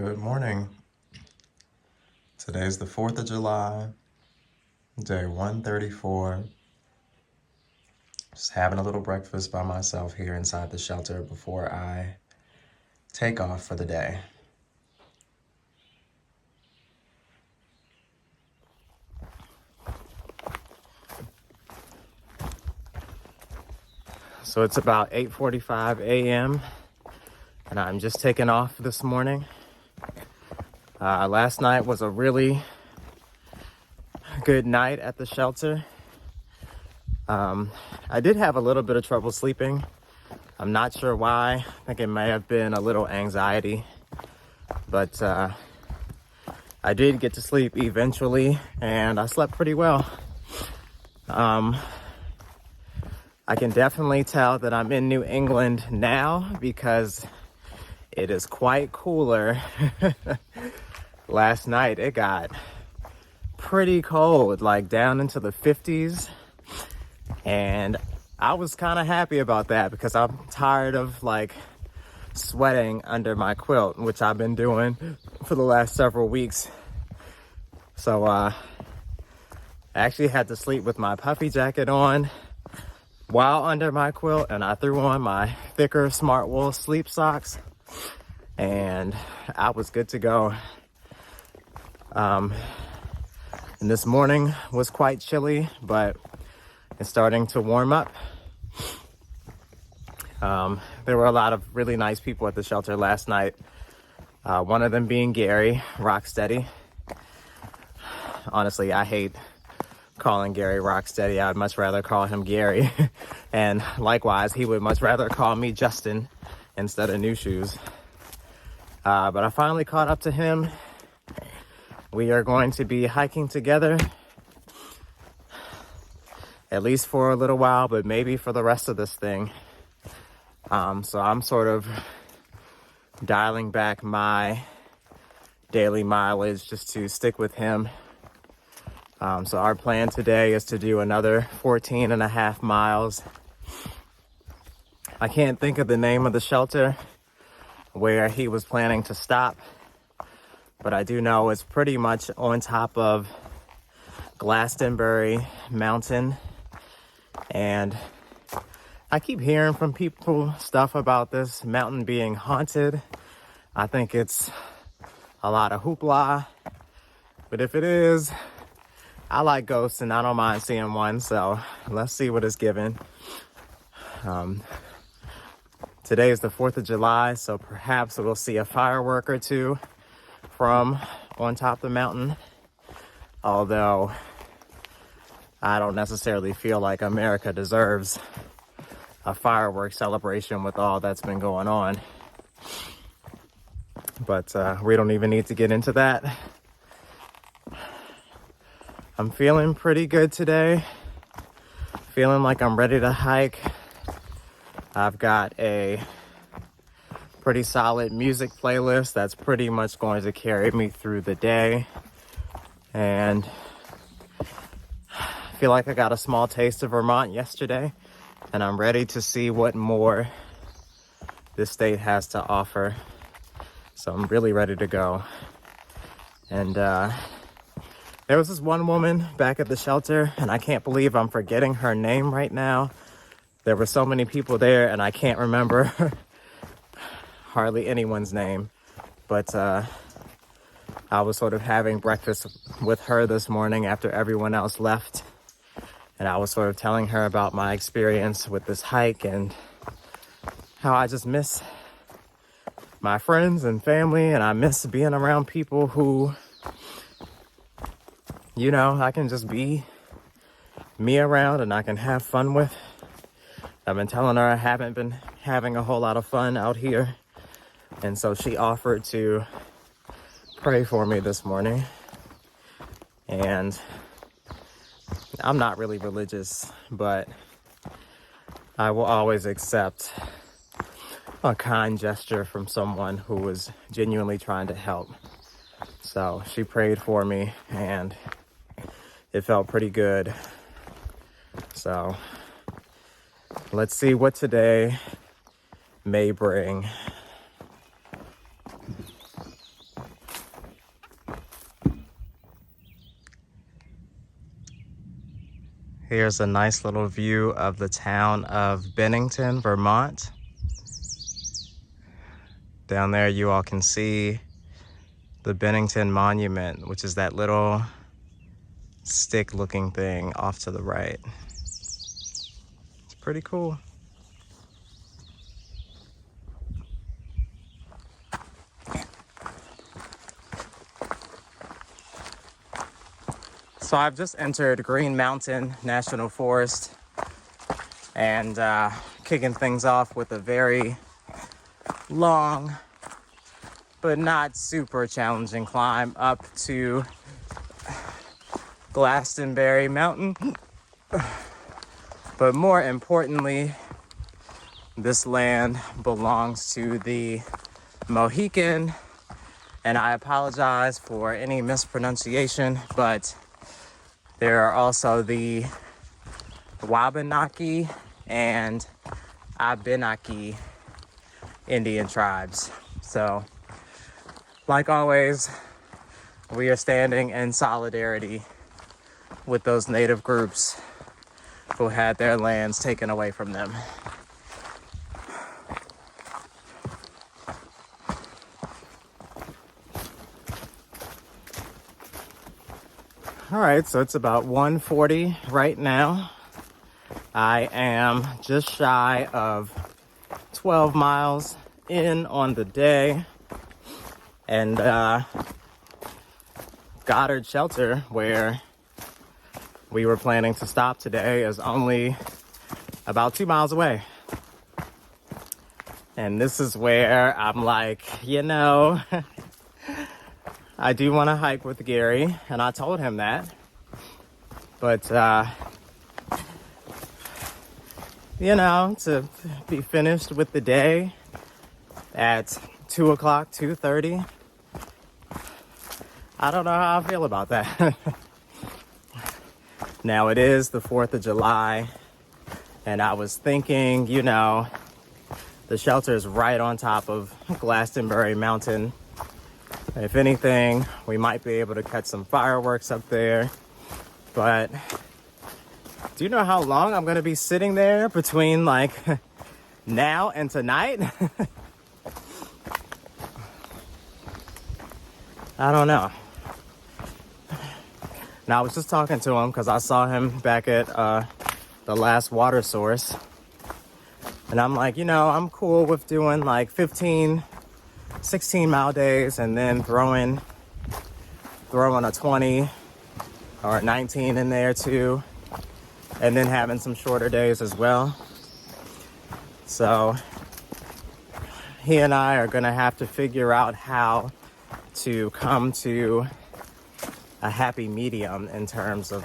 Good morning. Today's the 4th of July, day 134. Just having a little breakfast by myself here inside the shelter before I take off for the day. So it's about 8:45 a.m. and I'm just taking off this morning. Last night was a really good night at the shelter. I did have a little bit of trouble sleeping. I'm not sure why. I think it may have been a little anxiety, but I did get to sleep eventually, and I slept pretty well. I can definitely tell that I'm in New England now because it is quite cooler. Last night it got pretty cold, like down into the 50s. And I was kind of happy about that because I'm tired of like sweating under my quilt, which I've been doing for the last several weeks. So I actually had to sleep with my puffy jacket on while under my quilt, and I threw on my thicker smart wool sleep socks, and I was good to go. And this morning was quite chilly, but it's starting to warm up. There were a lot of really nice people at the shelter last night. One of them being Gary Rocksteady. Honestly, I hate calling Gary Rocksteady. I'd much rather call him Gary. And likewise, he would much rather call me Justin instead of New Shoes. But I finally caught up to him. We are going to be hiking together, at least for a little while, but maybe for the rest of this thing. So I'm sort of dialing back my daily mileage just to stick with him. So our plan today is to do another 14 and a half miles. I can't think of the name of the shelter where he was planning to stop, but I do know it's pretty much on top of Glastonbury Mountain. And I keep hearing from people stuff about this mountain being haunted. I think it's a lot of hoopla, but if it is, I like ghosts and I don't mind seeing one, so let's see what it's given. Today is the 4th of July, so perhaps we'll see a firework or two from on top of the mountain. Although I don't necessarily feel like America deserves a fireworks celebration with all that's been going on. But we don't even need to get into that. I'm feeling pretty good today. Feeling like I'm ready to hike. I've got a pretty solid music playlist that's pretty much going to carry me through the day. And I feel like I got a small taste of Vermont yesterday, and I'm ready to see what more this state has to offer. So I'm really ready to go. And there was this one woman back at the shelter, and I can't believe I'm forgetting her name right now. There were so many people there, and I can't remember hardly anyone's name. But I was sort of having breakfast with her this morning after everyone else left. And I was sort of telling her about my experience with this hike and how I just miss my friends and family, and I miss being around people who, you know, I can just be me around and I can have fun with. I've been telling her I haven't been having a whole lot of fun out here. And so she offered to pray for me this morning. And I'm not really religious, but I will always accept a kind gesture from someone who was genuinely trying to help. So she prayed for me, and it felt pretty good. So let's see what today may bring. Here's a nice little view of the town of Bennington, Vermont. Down there you all can see the Bennington Monument, which is that little stick looking thing off to the right. It's pretty cool. So I've just entered Green Mountain National Forest and kicking things off with a very long but not super challenging climb up to Glastonbury Mountain. But more importantly, this land belongs to the Mohican, and I apologize for any mispronunciation, but there are also the Wabanaki and Abenaki Indian tribes. So, like always, we are standing in solidarity with those native groups who had their lands taken away from them. All right, so it's about 1:40 right now. I am just shy of 12 miles in on the day. And Goddard Shelter, where we were planning to stop today, is only about 2 miles away. And this is where I'm like, I do want to hike with Gary, and I told him that. But, to be finished with the day at 2 o'clock, 2:30, I don't know how I feel about that. Now, it is the 4th of July, and I was thinking, the shelter is right on top of Glastonbury Mountain. If anything, we might be able to catch some fireworks up there. But do you know how long I'm going to be sitting there between now and tonight? I don't know. Now, I was just talking to him because I saw him back at the last water source. And I'm like, I'm cool with doing 15, 16-mile days and then throwing a 20 or a 19 in there too. And then having some shorter days as well. So he and I are going to have to figure out how to come to a happy medium in terms of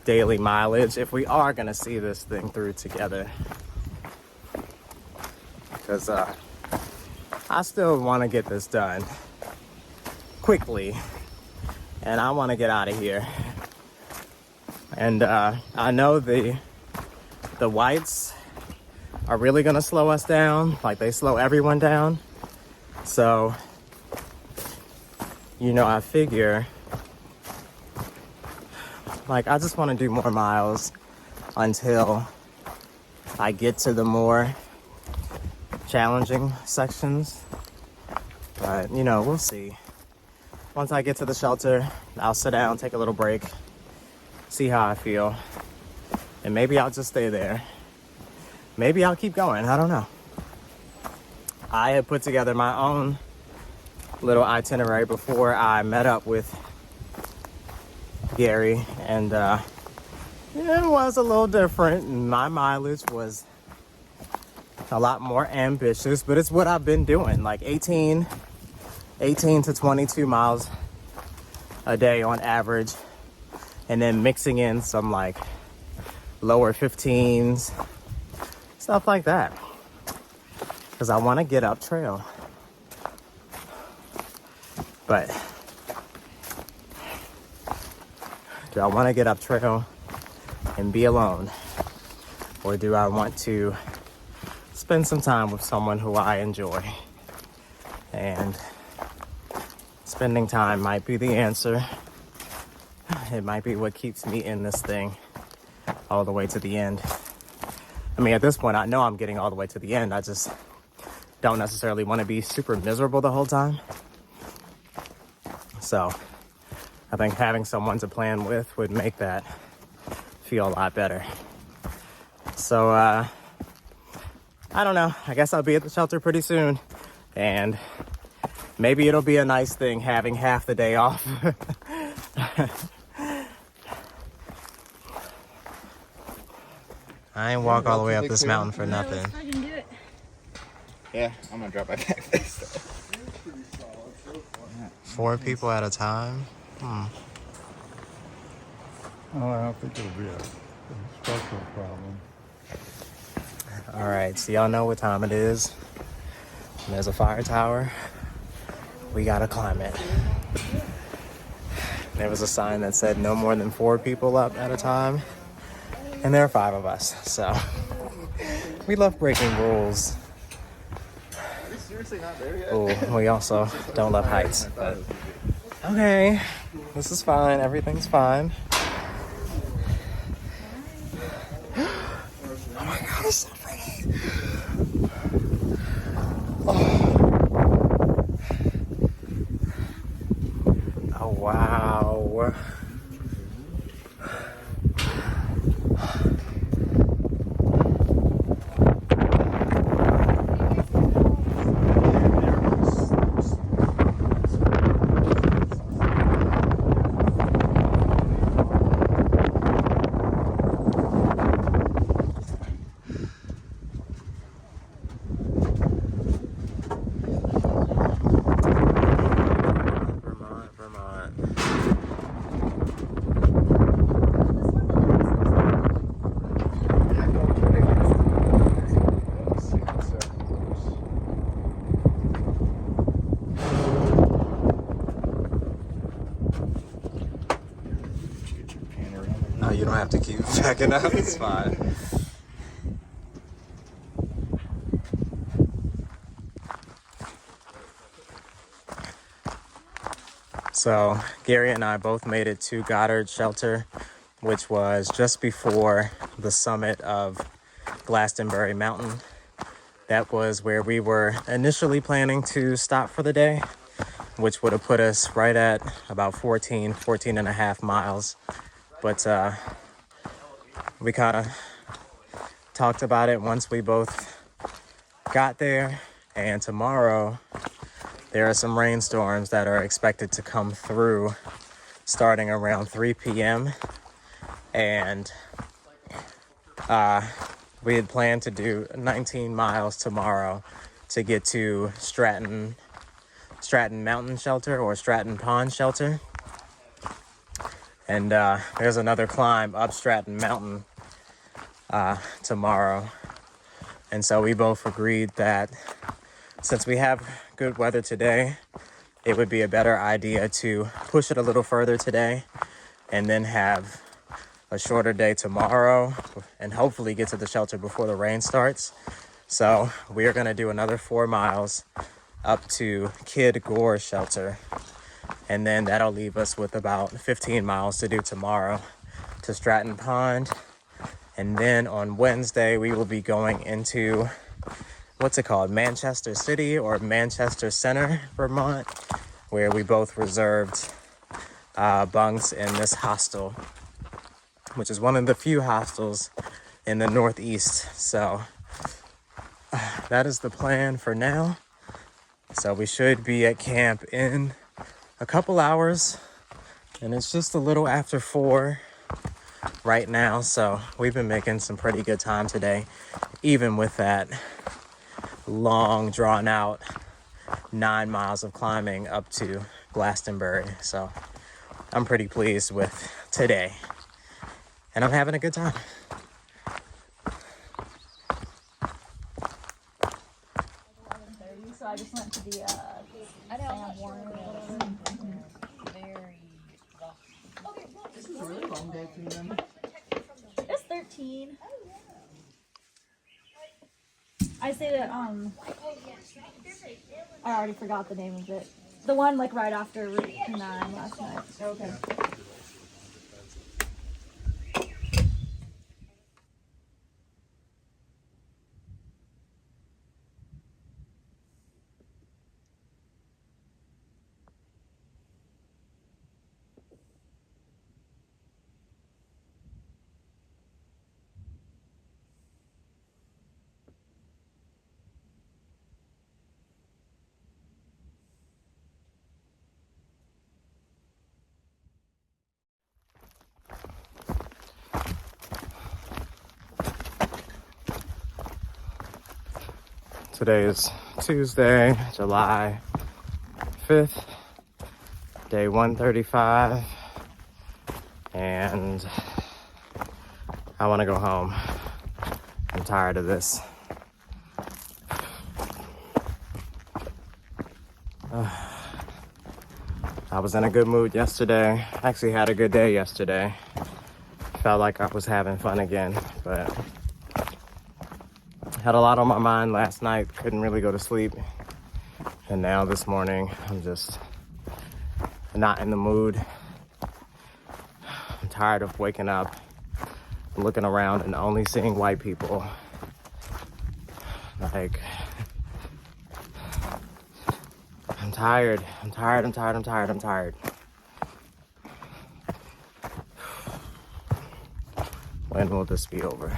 daily mileage if we are going to see this thing through together. Because I still want to get this done quickly, and I want to get out of here. And I know the whites are really going to slow us down, like they slow everyone down. So, I figure, I just want to do more miles until I get to the more challenging sections. But, we'll see. Once I get to the shelter, I'll sit down, take a little break, see how I feel. And maybe I'll just stay there. Maybe I'll keep going. I don't know. I had put together my own little itinerary before I met up with Gary, and it was a little different. My mileage was a lot more ambitious, but it's what I've been doing, 18 to 22 miles a day on average, and then mixing in some lower 15s, stuff like that, because I want to get up trail. But do I want to get up trail and be alone? Or do I want to spend some time with someone who I enjoy? And spending time might be the answer. It might be what keeps me in this thing. all the way to the end. I mean, at this point, I know I'm getting all the way to the end. I just don't necessarily want to be super miserable the whole time. So I think having someone to plan with would make that feel a lot better. So I don't know. I guess I'll be at the shelter pretty soon. And maybe it'll be a nice thing having half the day off. I ain't walk all the way up this mountain for nothing. Yeah, I'm gonna drop my back. 4 people at a time? Oh, I don't think it'll be a structural problem. All right, so y'all know what time it is. There's a fire tower. We gotta climb it. There was a sign that said no more than 4 people up at a time. And there are 5 of us, so we love breaking rules. Are you seriously not there yet? Oh, we also don't love heights, but okay, this is fine. Everything's fine. Oh my God, it's so pretty. Oh, wow. Oh, you don't have to keep backing up. It's fine. So Gary and I both made it to Goddard Shelter, which was just before the summit of Glastonbury Mountain. That was where we were initially planning to stop for the day, which would have put us right at about 14 and a half miles. But we kind of talked about it once we both got there. And tomorrow, there are some rainstorms that are expected to come through starting around 3 p.m. And we had planned to do 19 miles tomorrow to get to Stratton Mountain Shelter or Stratton Pond Shelter. And there's another climb up Stratton Mountain tomorrow. And so we both agreed that since we have good weather today, it would be a better idea to push it a little further today and then have a shorter day tomorrow and hopefully get to the shelter before the rain starts. So we are going to do another 4 miles up to Kid Gore Shelter. And then that'll leave us with about 15 miles to do tomorrow to Stratton Pond. And then on Wednesday, we will be going into, what's it called? Manchester City or Manchester Center, Vermont, where we both reserved bunks in this hostel, which is one of the few hostels in the Northeast. So that is the plan for now. So we should be at camp in a couple hours, and it's just a little after 4 right now. So we've been making some pretty good time today, even with that long drawn out 9 miles of climbing up to Glastonbury. So I'm pretty pleased with today, and I'm having a good time. So I just went to the Sam Warner. This is a really long day for them. It's 13. I say that I already forgot the name of it. The one like right after Route 9 last night. Okay. Today is Tuesday, July 5th, day 135, and I want to go home. I'm tired of this. I was in a good mood yesterday. Actually had a good day yesterday. Felt like I was having fun again, but had a lot on my mind last night. Couldn't really go to sleep. And now this morning, I'm just not in the mood. I'm tired of waking up, looking around and only seeing white people. Like, I'm tired. When will this be over?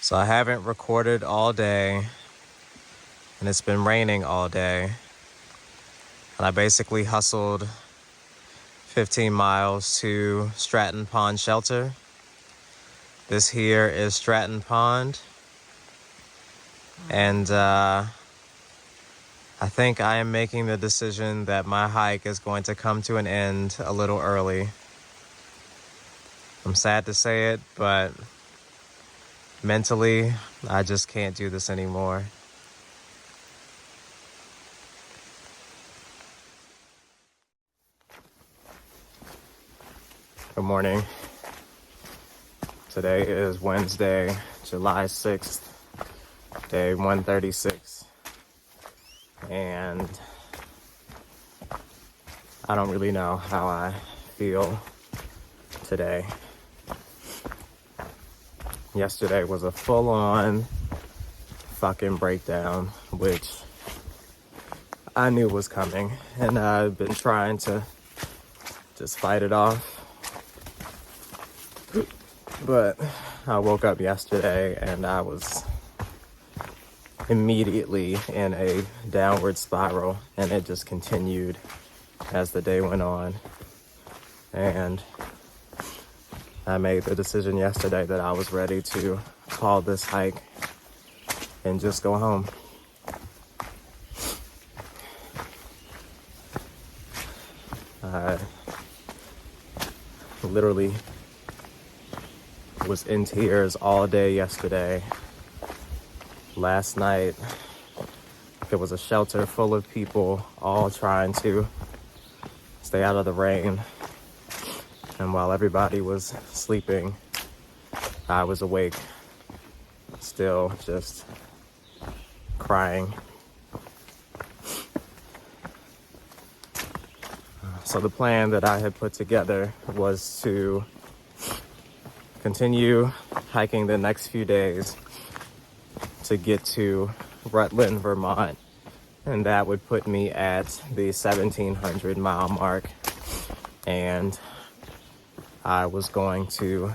So I haven't recorded all day, and it's been raining all day. And I basically hustled 15 miles to Stratton Pond Shelter. This here is Stratton Pond. And I think I am making the decision that my hike is going to come to an end a little early. I'm sad to say it, but mentally, I just can't do this anymore. Good morning. Today is Wednesday, July 6th, day 136. And I don't really know how I feel today. Yesterday was a full-on fucking breakdown, which I knew was coming, and I've been trying to just fight it off. But I woke up yesterday and I was immediately in a downward spiral, and it just continued as the day went on. And I made the decision yesterday that I was ready to call this hike and just go home. I literally was in tears all day yesterday. Last night, there was a shelter full of people all trying to stay out of the rain. And while everybody was sleeping, I was awake, still just crying. So the plan that I had put together was to continue hiking the next few days to get to Rutland, Vermont. And that would put me at the 1,700 mile mark. And I was going to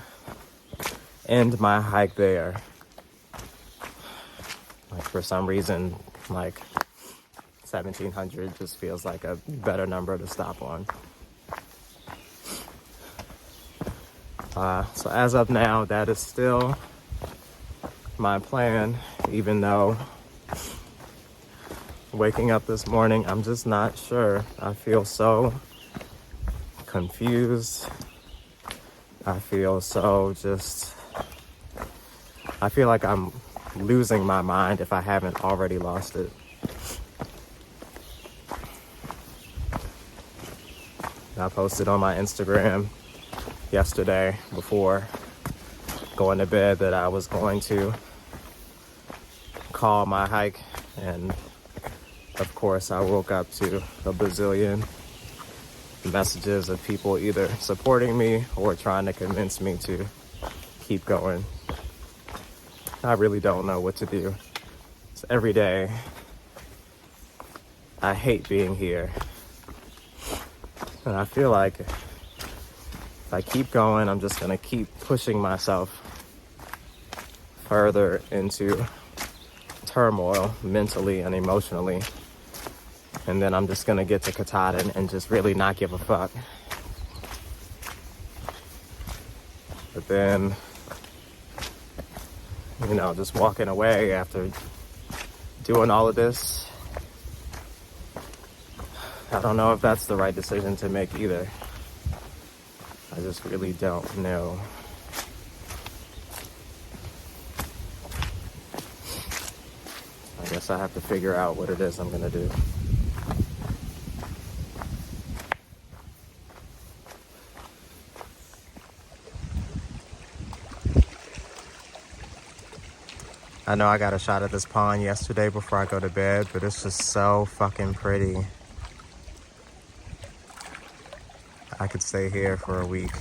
end my hike there. Like, for some reason, like 1,700 just feels like a better number to stop on. So as of now, that is still my plan, even though waking up this morning, I'm just not sure. I feel so confused. I feel so I feel like I'm losing my mind if I haven't already lost it. I posted on my Instagram yesterday before going to bed that I was going to call my hike, and of course I woke up to a bazillion messages of people either supporting me or trying to convince me to keep going. I really don't know what to do. So every day, I hate being here. And I feel like if I keep going, I'm just gonna keep pushing myself further into turmoil mentally and emotionally. And then I'm just gonna get to Killington and just really not give a fuck. But then, you know, just walking away after doing all of this, I don't know if that's the right decision to make either. I just really don't know. I guess I have to figure out what it is I'm gonna do. I know I got a shot at this pond yesterday before I go to bed, but it's just so fucking pretty. I could stay here for a week.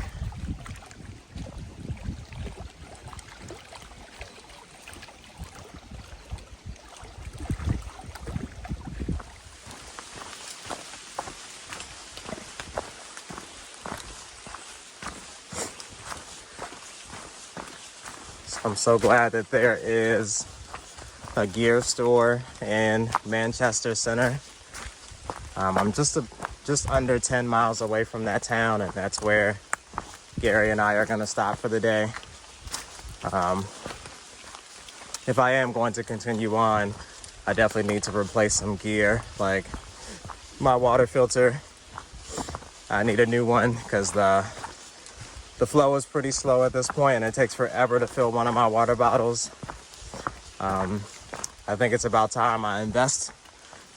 I'm so glad that there is a gear store in Manchester Center. I'm just under 10 miles away from that town, and that's where Gary and I are gonna stop for the day. If I am going to continue on, I definitely need to replace some gear, like my water filter. I need a new one because the flow is pretty slow at this point, and it takes forever to fill one of my water bottles. I think it's about time I invest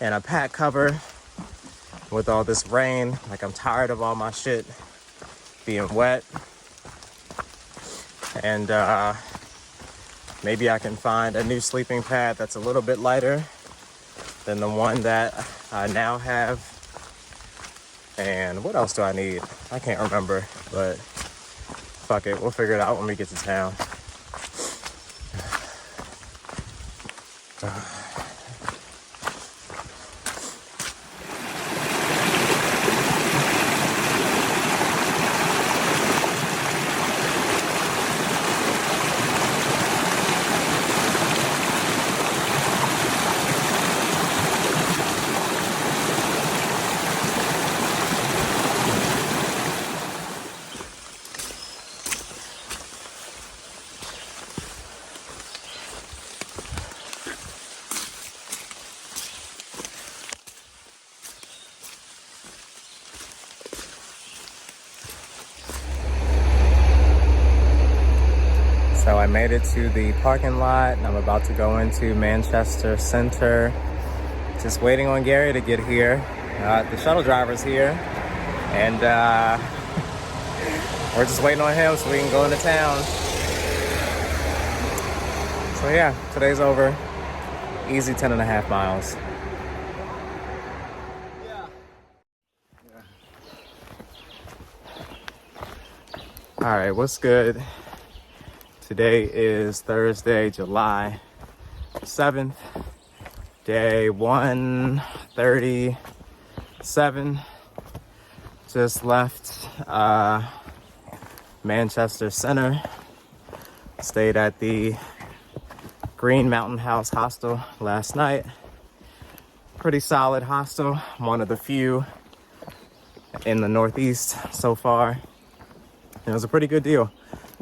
in a pack cover with all this rain. Like, I'm tired of all my shit being wet. And maybe I can find a new sleeping pad that's a little bit lighter than the one that I now have. And what else do I need? I can't remember, but fuck it, we'll figure it out when we get to town. So I made it to the parking lot, and I'm about to go into Manchester Center. Just waiting on Gary to get here. The shuttle driver's here, and we're just waiting on him so we can go into town. So yeah, today's over. Easy 10.5 miles. All right, what's good? Today is Thursday, July 7th, day 137. Just left Manchester Center. Stayed at the Green Mountain House Hostel last night. Pretty solid hostel, one of the few in the Northeast so far. It was a pretty good deal.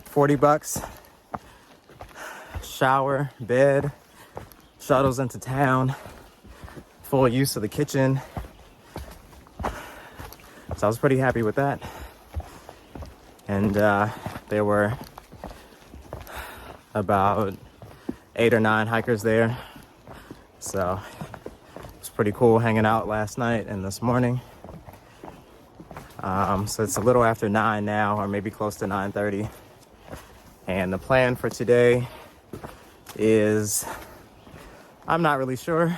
$40. Shower, bed, shuttles into town, full use of the kitchen. So I was pretty happy with that. And there were about 8 or 9 hikers there. So it was pretty cool hanging out last night and this morning. So it's a little after 9 now, or maybe close to 9:30. And the plan for today is, I'm not really sure,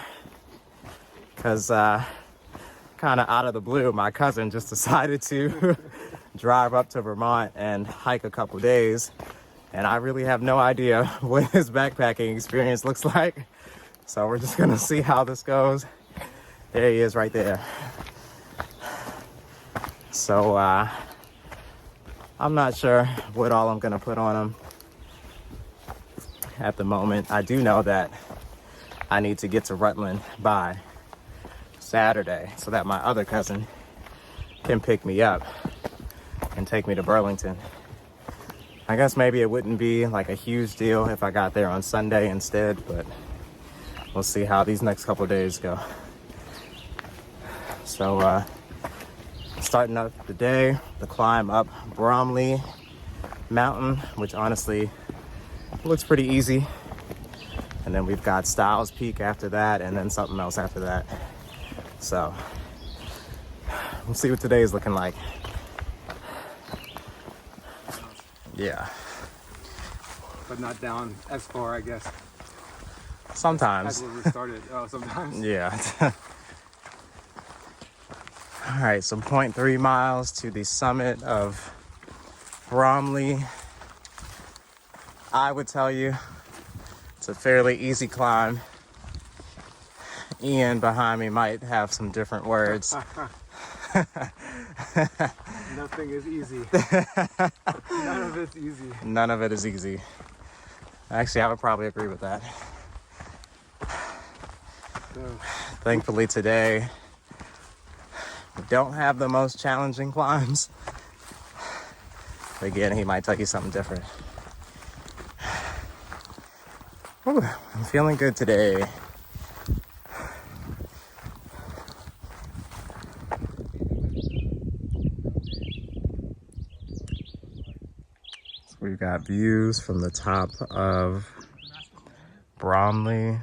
because kind of out of the blue, my cousin just decided to drive up to Vermont and hike a couple days, and I really have no idea what his backpacking experience looks like. So we're just gonna see how this goes. There he is right there. So I'm not sure what all I'm gonna put on him at the moment. I do know that I need to get to Rutland by Saturday so that my other cousin can pick me up and take me to Burlington. I guess maybe it wouldn't be like a huge deal if I got there on Sunday instead, but we'll see how these next couple of days go. So starting up the day, the climb up Bromley Mountain, which honestly looks pretty easy. And then we've got Styles Peak after that, and then something else after that. So we'll see what today is looking like. Yeah. But not down as far, I guess. Sometimes. As where we started. Oh, sometimes. Yeah. All right, so 0.3 miles to the summit of Bromley. I would tell you it's a fairly easy climb. Ian behind me might have some different words. Nothing is easy. None of it's easy. None of it is easy. Actually, I would probably agree with that. So, Thankfully today, we don't have the most challenging climbs. But again, he might tell you something different. Whew, I'm feeling good today. So we've got views from the top of Bromley.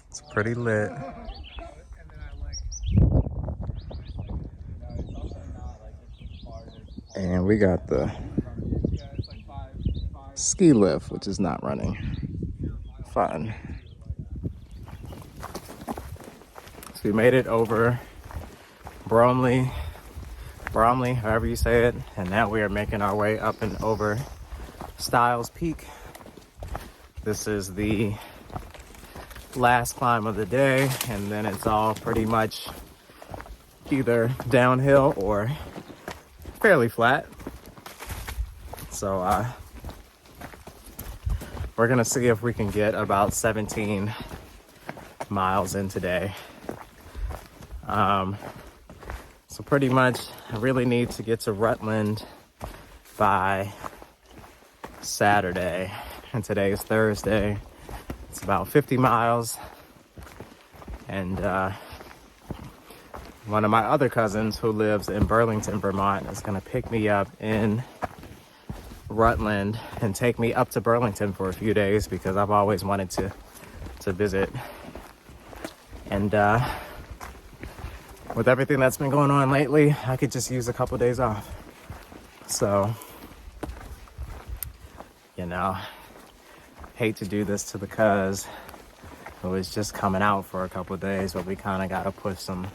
It's pretty lit. And we got the ski lift, which is not running. Fun. So we made it over Bromley, however you say it. And now we are making our way up and over Styles Peak. This is the last climb of the day, and then it's all pretty much either downhill or fairly flat. So we're gonna see if we can get about 17 miles in today. So pretty much I really need to get to Rutland by Saturday, and today is Thursday. It's about 50 miles, and one of my other cousins who lives in Burlington, Vermont, is gonna pick me up in Rutland and take me up to Burlington for a few days because I've always wanted to visit. And with everything that's been going on lately, I could just use a couple days off. So, you know, hate to do this to the cuz who is just coming out for a couple days, but we kind of got to push some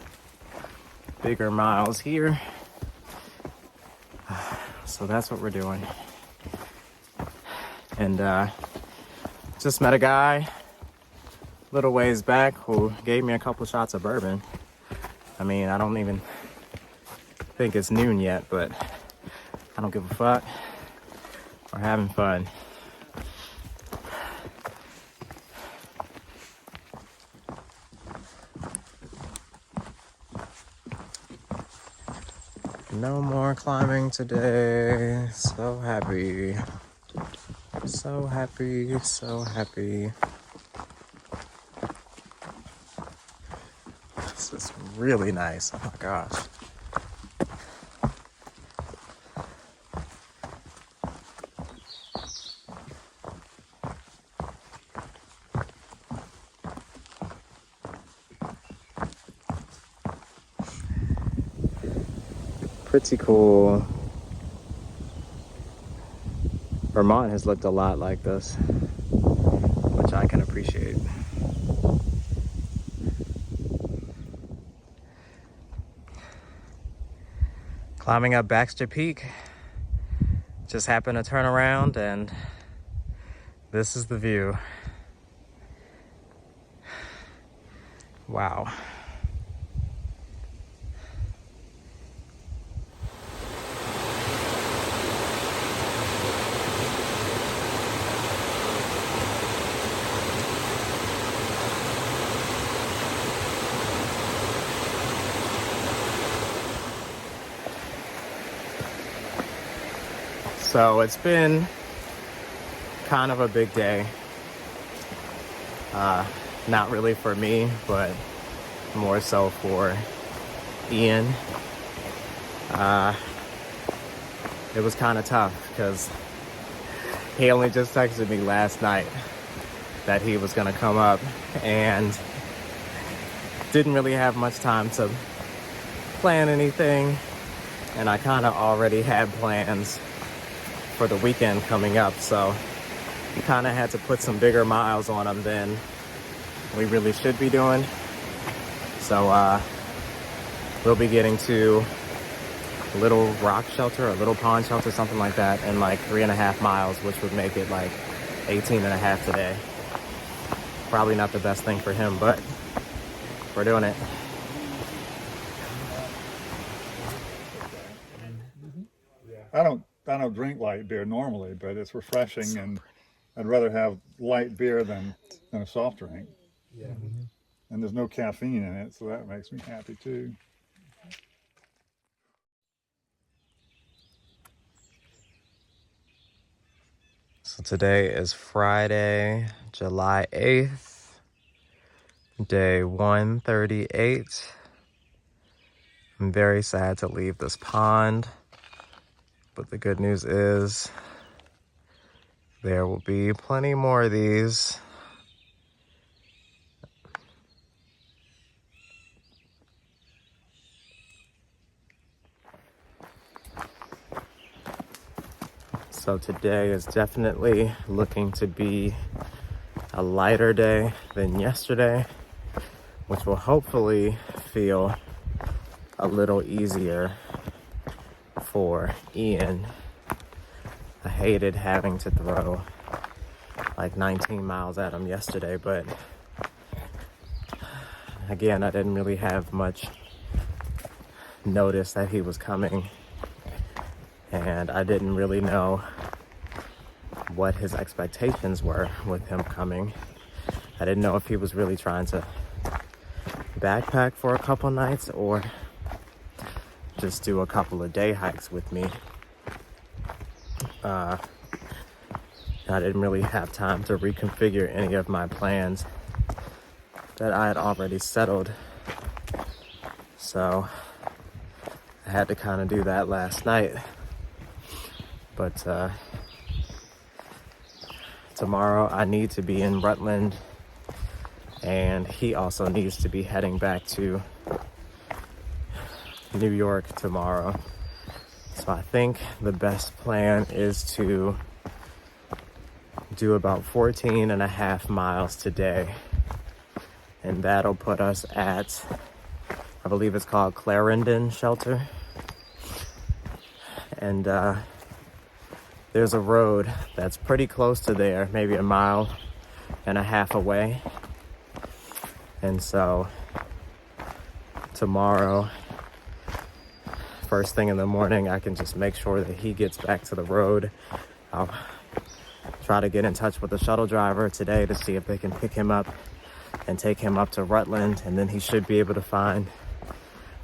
bigger miles here. So that's what we're doing. And just met a guy a little ways back who gave me a couple shots of bourbon. I mean, I don't even think it's noon yet, but I don't give a fuck. We're having fun. No more climbing today. So happy. So happy, so happy. This is really nice. Oh my gosh. Pretty cool. Vermont has looked a lot like this, which I can appreciate. Climbing up Baxter Peak. Just happened to turn around and this is the view. Wow. So it's been kind of a big day. Not really for me, but more so for Ian. It was kind of tough because he only just texted me last night that he was gonna come up, and didn't really have much time to plan anything. And I kind of already had plans for the weekend coming up, so we kind of had to put some bigger miles on him than we really should be doing. So we'll be getting to a little rock shelter, a little pond shelter, something like that, in like 3.5 miles, which would make it like 18.5 today. Probably not the best thing for him, but we're doing it. I don't drink light beer normally, but it's refreshing, and I'd rather have light beer than a soft drink. Yeah. And there's no caffeine in it, so that makes me happy too. So today is Friday, July 8th, day 138. I'm very sad to leave this pond, but the good news is there will be plenty more of these. So today is definitely looking to be a lighter day than yesterday, which will hopefully feel a little easier for Ian. I hated having to throw like 19 miles at him yesterday, but again, I didn't really have much notice that he was coming, and I didn't really know what his expectations were with him coming. I didn't know if he was really trying to backpack for a couple nights or just do a couple of day hikes with me. I didn't really have time to reconfigure any of my plans that I had already settled. So I had to kind of do that last night. But tomorrow I need to be in Rutland, and he also needs to be heading back to New York tomorrow. So I think the best plan is to do about 14.5 miles today, and that'll put us at, I believe it's called Congdon shelter. And there's a road that's pretty close to there, maybe 1.5 miles away. And so tomorrow, first thing in the morning, I can just make sure that he gets back to the road. I'll try to get in touch with the shuttle driver today to see if they can pick him up and take him up to Rutland, and then he should be able to find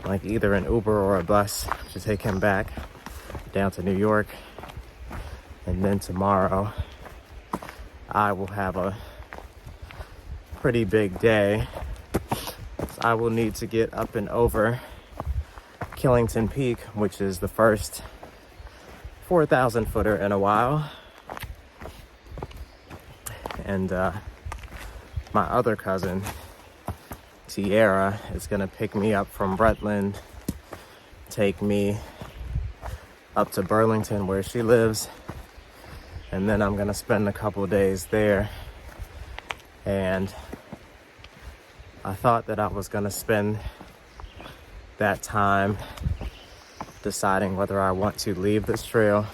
like either an Uber or a bus to take him back down to New York. And then tomorrow I will have a pretty big day. So I will need to get up and over Killington Peak, which is the first 4,000 footer in a while. And my other cousin, Tiara, is gonna pick me up from Rutland, take me up to Burlington where she lives, and then I'm gonna spend a couple days there. And I thought that I was gonna spend that time deciding whether I want to leave this trail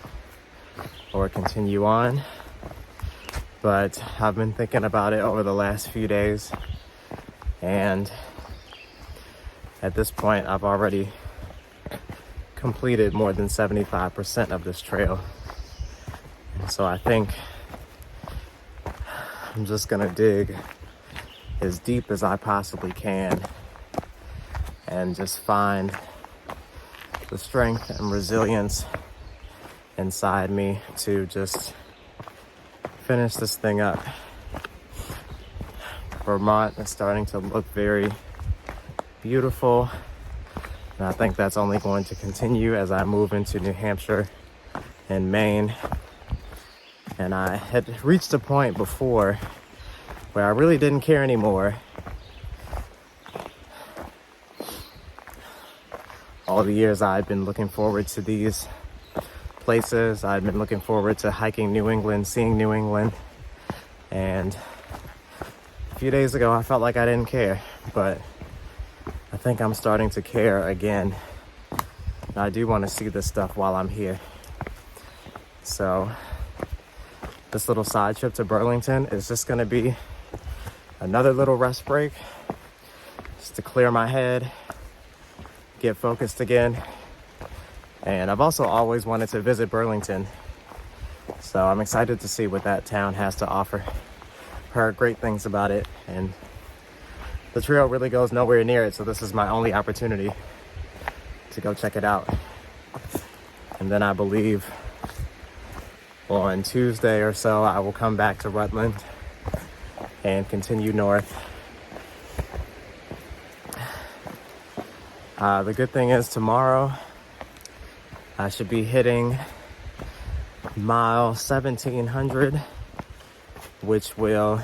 or continue on. But I've been thinking about it over the last few days, and at this point I've already completed more than 75% of this trail. And so I think I'm just gonna dig as deep as I possibly can and just find the strength and resilience inside me to just finish this thing up. Vermont is starting to look very beautiful, and I think that's only going to continue as I move into New Hampshire and Maine. And I had reached a point before where I really didn't care anymore. All the years I'd been looking forward to these places. I'd been looking forward to hiking New England, seeing New England. And a few days ago, I felt like I didn't care, but I think I'm starting to care again. And I do want to see this stuff while I'm here. So this little side trip to Burlington is just going to be another little rest break, just to clear my head, get focused again. And I've also always wanted to visit Burlington, so I'm excited to see what that town has to offer. Heard great things about it, and the trail really goes nowhere near it, so this is my only opportunity to go check it out. And then I believe on Tuesday or so, I will come back to Rutland and continue north. The good thing is tomorrow I should be hitting mile 1700, which will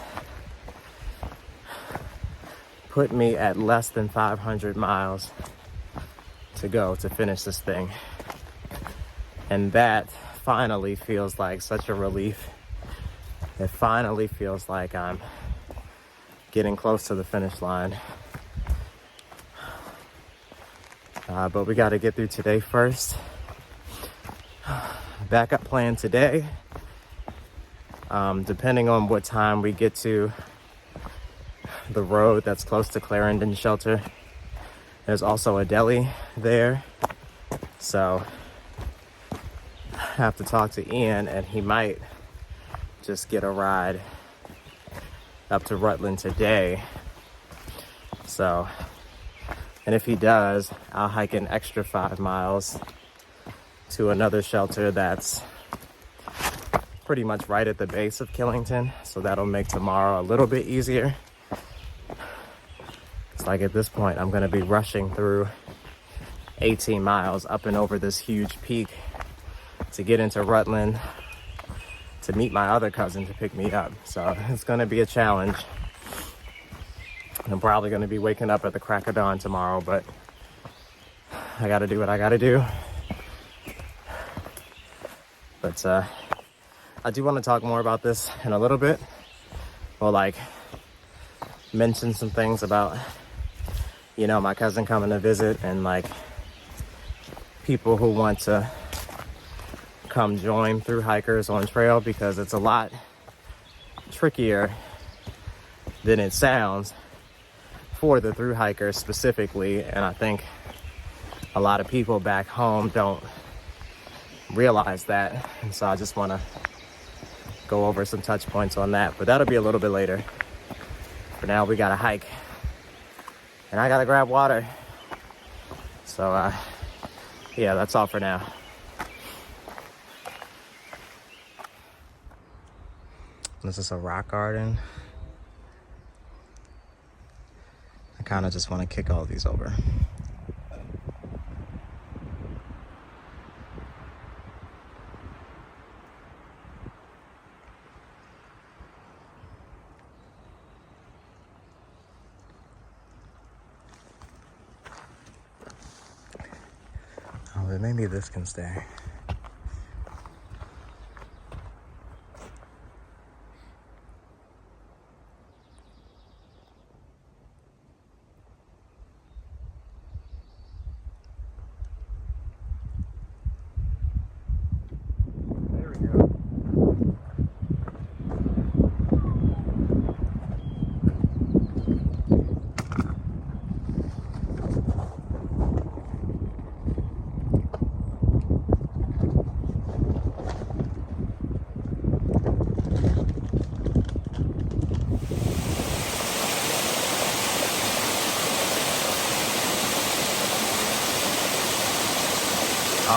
put me at less than 500 miles to go to finish this thing. And that finally feels like such a relief. It finally feels like I'm getting close to the finish line. But we got to get through today first. Backup plan today, depending on what time we get to the road that's close to Clarendon Shelter, there's also a deli there. So I have to talk to Ian, and he might just get a ride up to Rutland today. So, and if he does, I'll hike an extra 5 miles to another shelter that's pretty much right at the base of Killington. So that'll make tomorrow a little bit easier. It's like at this point, I'm gonna be rushing through 18 miles up and over this huge peak to get into Rutland to meet my other cousin to pick me up. So it's gonna be a challenge. I'm probably gonna be waking up at the crack of dawn tomorrow, but I gotta do what I gotta do. But I do want to talk more about this in a little bit, or like mention some things about, you know, my cousin coming to visit, and like people who want to come join through hikers on trail, because it's a lot trickier than it sounds for the through hikers specifically. And I think a lot of people back home don't realize that. And so I just want to go over some touch points on that, but that'll be a little bit later. For now, we got to hike, and I got to grab water. So yeah, that's all for now. This is a rock garden. I kind of just want to kick all these over. Oh, but maybe this can stay.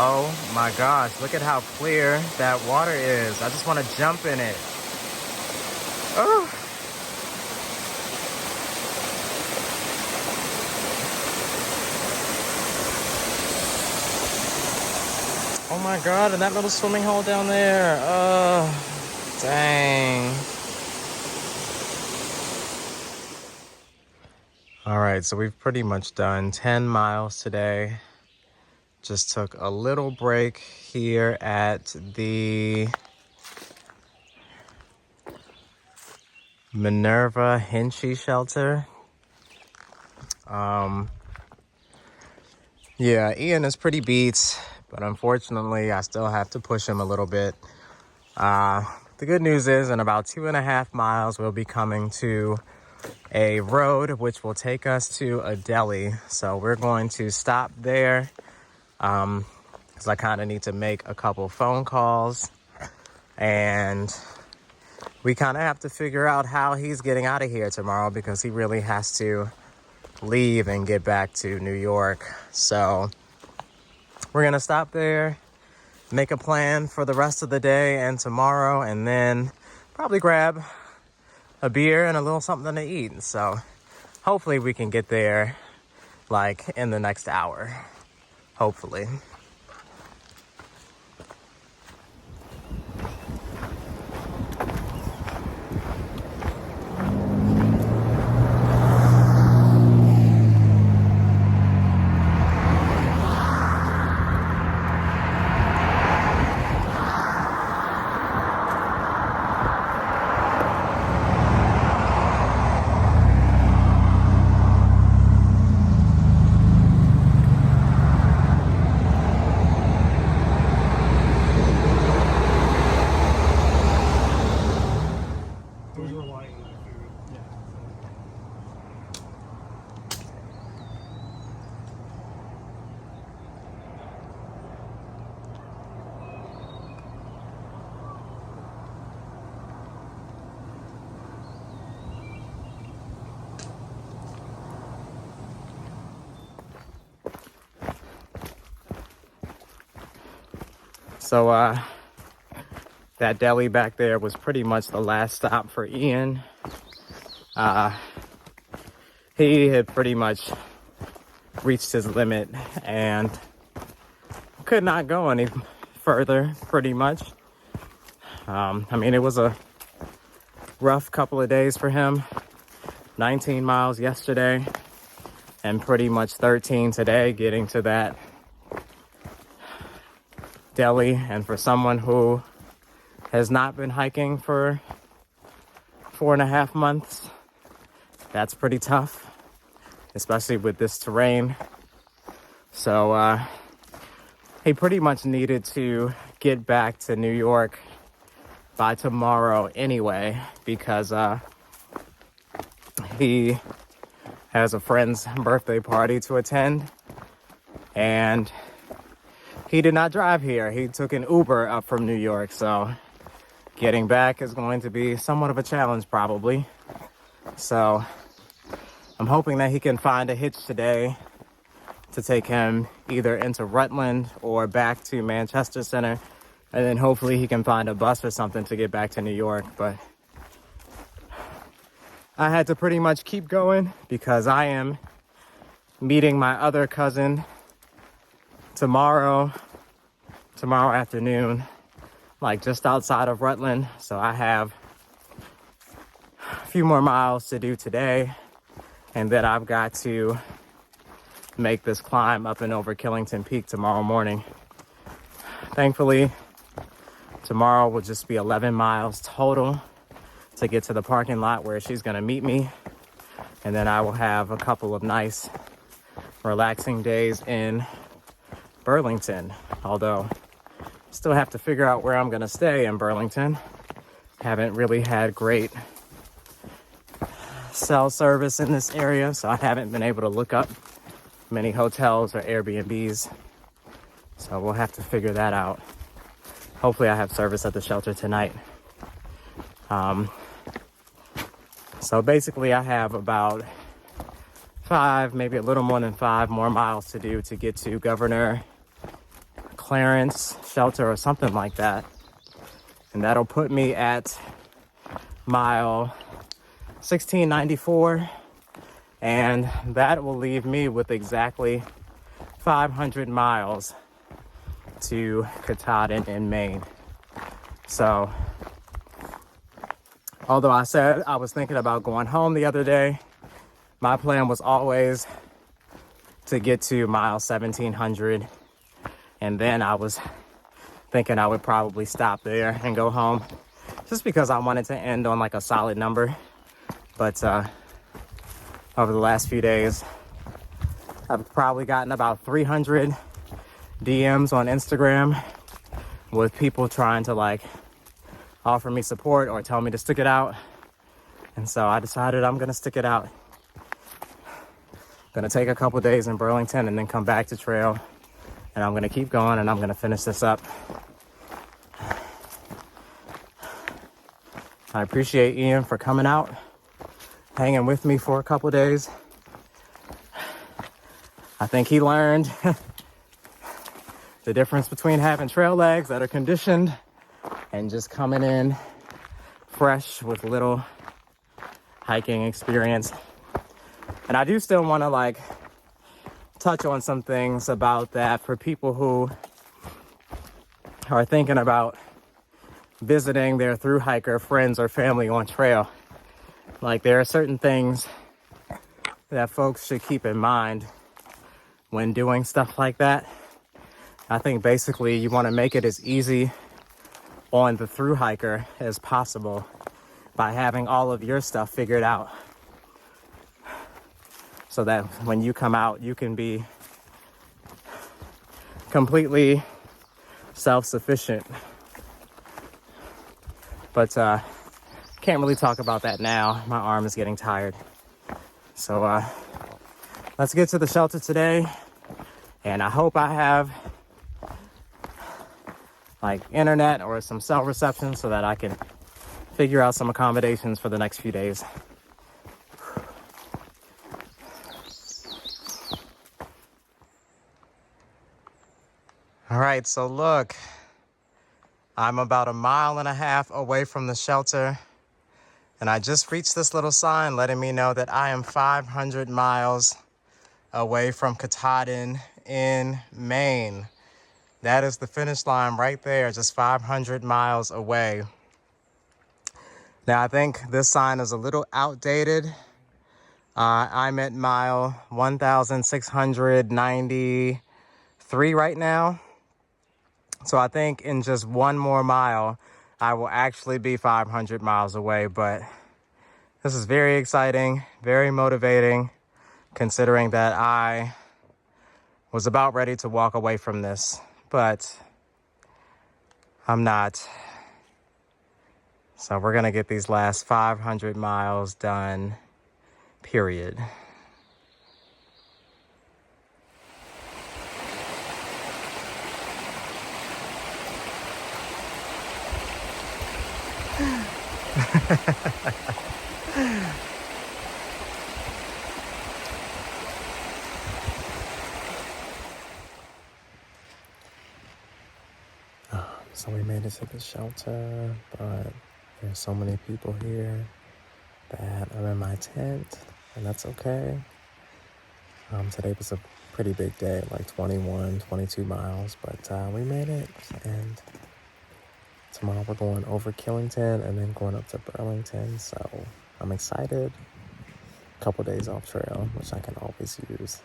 Oh my gosh, look at how clear that water is. I just want to jump in it. Oh. Oh my God, and that little swimming hole down there. Oh, dang. All right, so we've pretty much done 10 miles today. Just took a little break here at the Minerva Hinchy shelter. Yeah, Ian is pretty beat, but unfortunately I still have to push him a little bit. The good news is in about 2.5 miles, we'll be coming to a road which will take us to a deli. So we're going to stop there because I kind of need to make a couple phone calls, and we kind of have to figure out how he's getting out of here tomorrow because he really has to leave and get back to New York. So we're gonna stop there, make a plan for the rest of the day and tomorrow, and then probably grab a beer and a little something to eat. So hopefully we can get there like in the next hour, hopefully. So that deli back there was pretty much the last stop for Ian. He had pretty much reached his limit and could not go any further, pretty much. I mean, it was a rough couple of days for him. 19 miles yesterday and pretty much 13 today getting to that deli. And for someone who has not been hiking for 4.5 months, that's pretty tough, especially with this terrain. So he pretty much needed to get back to New York by tomorrow anyway, because he has a friend's birthday party to attend, and he did not drive here. He took an Uber up from New York, so getting back is going to be somewhat of a challenge probably. So I'm hoping that he can find a hitch today to take him either into Rutland or back to Manchester Center, and then hopefully he can find a bus or something to get back to New York. But I had to pretty much keep going because I am meeting my other cousin tomorrow afternoon, like just outside of Rutland. So I have a few more miles to do today, and then I've got to make this climb up and over Killington Peak tomorrow morning. Thankfully, tomorrow will just be 11 miles total to get to the parking lot where she's gonna meet me. And then I will have a couple of nice, relaxing days in Burlington. Although, still have to figure out where I'm gonna stay in Burlington. Haven't really had great cell service in this area, so I haven't been able to look up many hotels or Airbnbs. So we'll have to figure that out. Hopefully I have service at the shelter tonight. So basically I have about 5, maybe a little more than 5 more miles to do to get to Governor clearance shelter or something like that. And that'll put me at mile 1694. And that will leave me with exactly 500 miles to Killington in Maine. So, although I said I was thinking about going home the other day, my plan was always to get to mile 1700. And then I was thinking I would probably stop there and go home, just because I wanted to end on like a solid number. But over the last few days, I've probably gotten about 300 DMs on Instagram with people trying to like offer me support or tell me to stick it out. And so I decided I'm gonna stick it out. Gonna take a couple days in Burlington and then come back to trail. And I'm gonna keep going and I'm gonna finish this up. I appreciate Ian for coming out, hanging with me for a couple days. I think he learned the difference between having trail legs that are conditioned and just coming in fresh with little hiking experience. And I do still want to like touch on some things about that for people who are thinking about visiting their thru hiker friends or family on trail. Like, there are certain things that folks should keep in mind when doing stuff like that. I think basically you want to make it as easy on the thru hiker as possible by having all of your stuff figured out, so that when you come out, you can be completely self-sufficient. But can't really talk about that now. My arm is getting tired. So let's get to the shelter today. And I hope I have like internet or some cell reception so that I can figure out some accommodations for the next few days. All right, so look, I'm about 1.5 miles away from the shelter, and I just reached this little sign letting me know that I am 500 miles away from Killington in Maine. That is the finish line right there, just 500 miles away. Now, I think this sign is a little outdated. I'm at mile 1,693 right now. So I think in just one more mile, I will actually be 500 miles away. But this is very exciting, very motivating, considering that I was about ready to walk away from this, but I'm not. So we're gonna get these last 500 miles done, period. So we made it to the shelter, but there's so many people here that I'm in my tent, and that's okay. Today was a pretty big day, like 21, 22 miles, but we made it, and tomorrow we're going over Killington and then going up to Burlington, so I'm excited. A couple days off trail, which I can always use.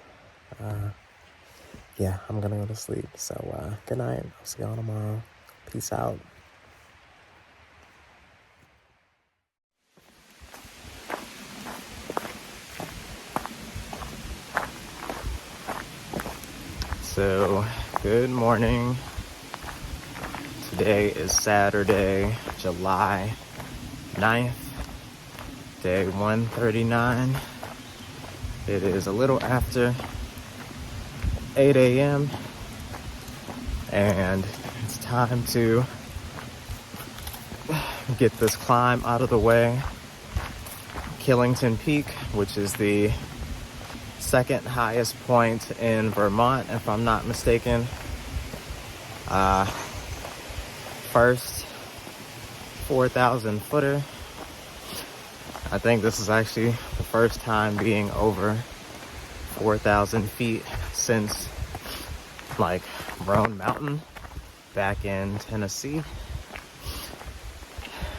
Yeah, I'm gonna go to sleep, so good night. I'll see y'all tomorrow. Peace out. So, good morning. Today is Saturday, July 9th, day 139. It is a little after 8 a.m. and it's time to get this climb out of the way. Killington Peak, which is the second highest point in Vermont, if I'm not mistaken. First 4,000 footer. I think this is actually the first time being over 4,000 feet since like Roan Mountain back in Tennessee.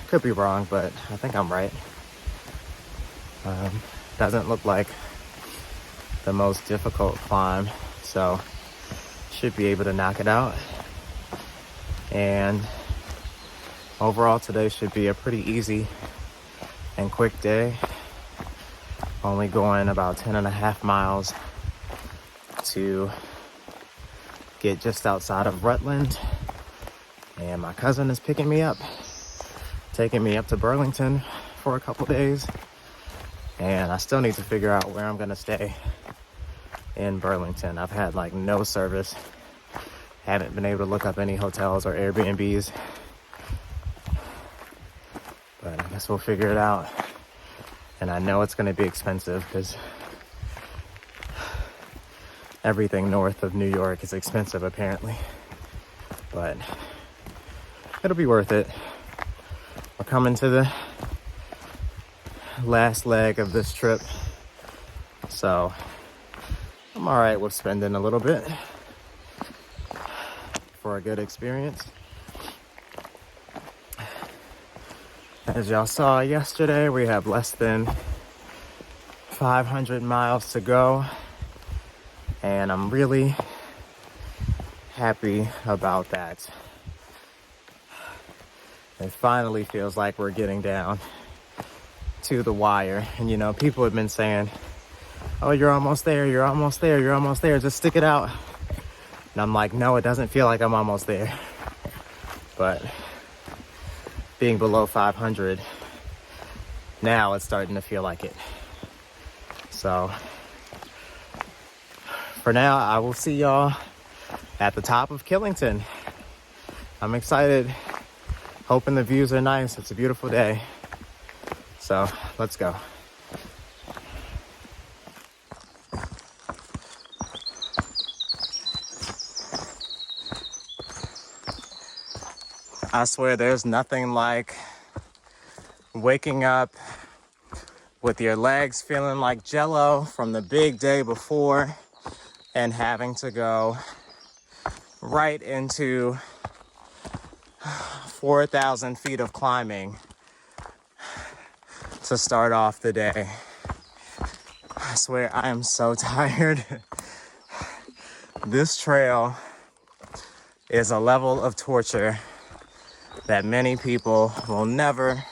Could be wrong, but I think I'm right. Doesn't look like the most difficult climb, so should be able to knock it out. And overall today should be a pretty easy and quick day. Only going about 10.5 miles to get just outside of Rutland. And my cousin is picking me up, taking me up to Burlington for a couple days. And I still need to figure out where I'm gonna stay in Burlington. I've had like no service. Haven't been able to look up any hotels or Airbnbs. But I guess we'll figure it out. And I know it's gonna be expensive because everything north of New York is expensive apparently. But it'll be worth it. We're coming to the last leg of this trip. So I'm all right with spending a little bit for a good experience. As y'all saw yesterday, we have less than 500 miles to go, and I'm really happy about that. It finally feels like we're getting down to the wire. And you know, people have been saying, oh, you're almost there, you're almost there, you're almost there, just stick it out. And I'm like, no, it doesn't feel like I'm almost there. But being below 500, now it's starting to feel like it. So for now, I will see y'all at the top of Killington. I'm excited, hoping the views are nice. It's a beautiful day. So let's go. I swear there's nothing like waking up with your legs feeling like jello from the big day before and having to go right into 4,000 feet of climbing to start off the day. I swear I am so tired. This trail is a level of torture that many people will never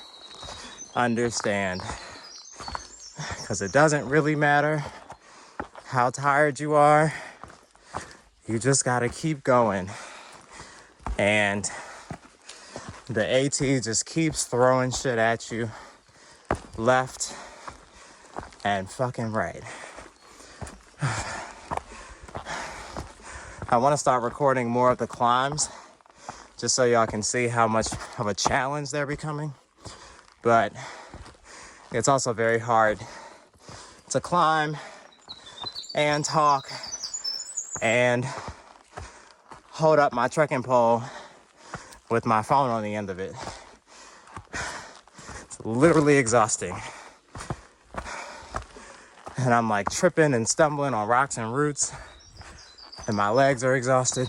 understand, because it doesn't really matter how tired you are. You just gotta keep going, and the AT just keeps throwing shit at you left and fucking right. I want to start recording more of the climbs just so y'all can see how much of a challenge they're becoming. But it's also very hard to climb and talk and hold up my trekking pole with my phone on the end of it. It's literally exhausting. And I'm like tripping and stumbling on rocks and roots, and my legs are exhausted.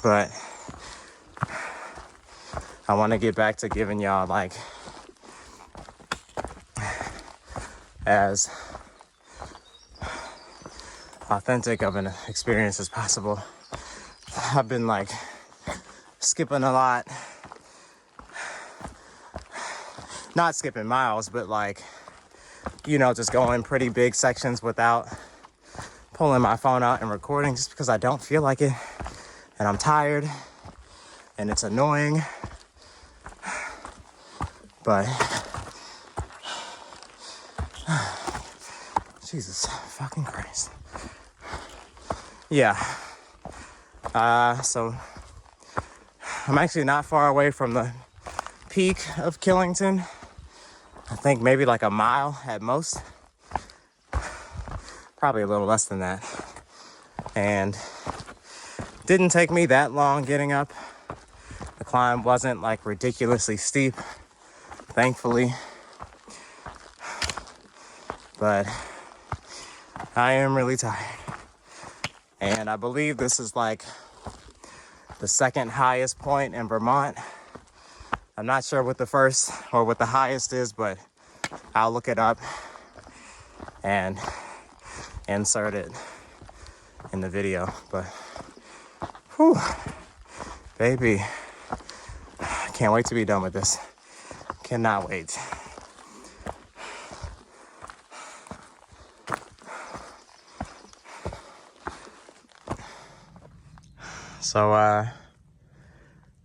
But I want to get back to giving y'all like as authentic of an experience as possible. I've been like skipping a lot. Not skipping miles, but like, you know, just going pretty big sections without pulling my phone out and recording, just because I don't feel like it. And I'm tired and it's annoying. But Jesus fucking Christ. Yeah. So I'm actually not far away from the peak of Killington. I think maybe like a mile at most. Probably a little less than that. and didn't take me that long getting up. The climb wasn't like ridiculously steep, thankfully, but I am really tired. And I believe this is like the second highest point in Vermont. I'm not sure what the first or what the highest is, but I'll look it up and insert it in the video. But whew, baby, can't wait to be done with this. Cannot wait. So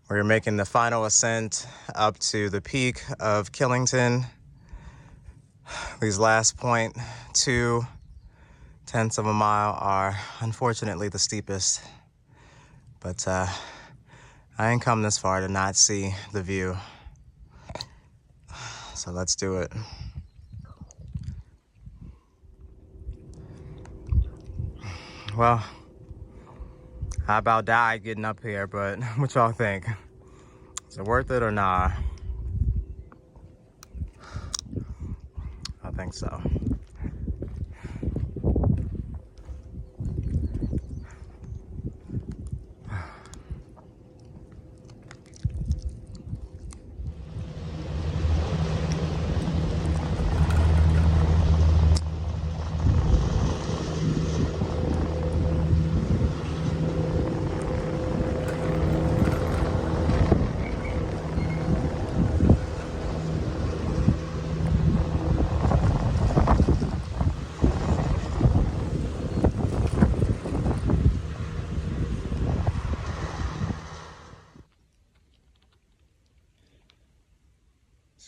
we're making the final ascent up to the peak of Killington. These last 0.2 tenths of a mile are unfortunately the steepest, but I ain't come this far to not see the view. So let's do it. Well, I about died getting up here, but what y'all think? Is it worth it or not? I think so.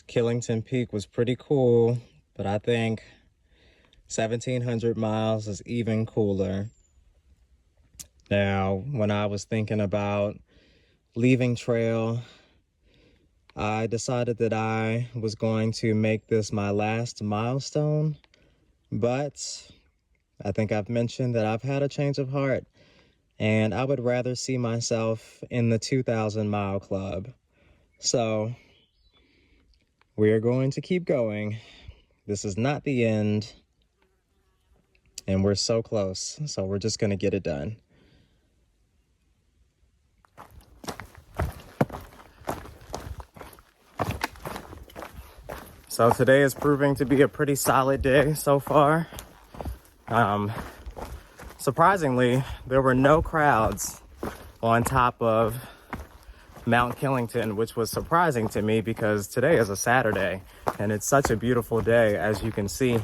Killington Peak was pretty cool, but I think 1,700 miles is even cooler. Now, when I was thinking about leaving trail, I decided that I was going to make this my last milestone, but I think I've mentioned that I've had a change of heart, and I would rather see myself in the 2,000 mile club. So we are going to keep going. This is not the end, and we're so close, so we're just gonna get it done. So today is proving to be a pretty solid day so far. Surprisingly, there were no crowds on top of Mount Killington, which was surprising to me because today is a Saturday and it's such a beautiful day, as you can see.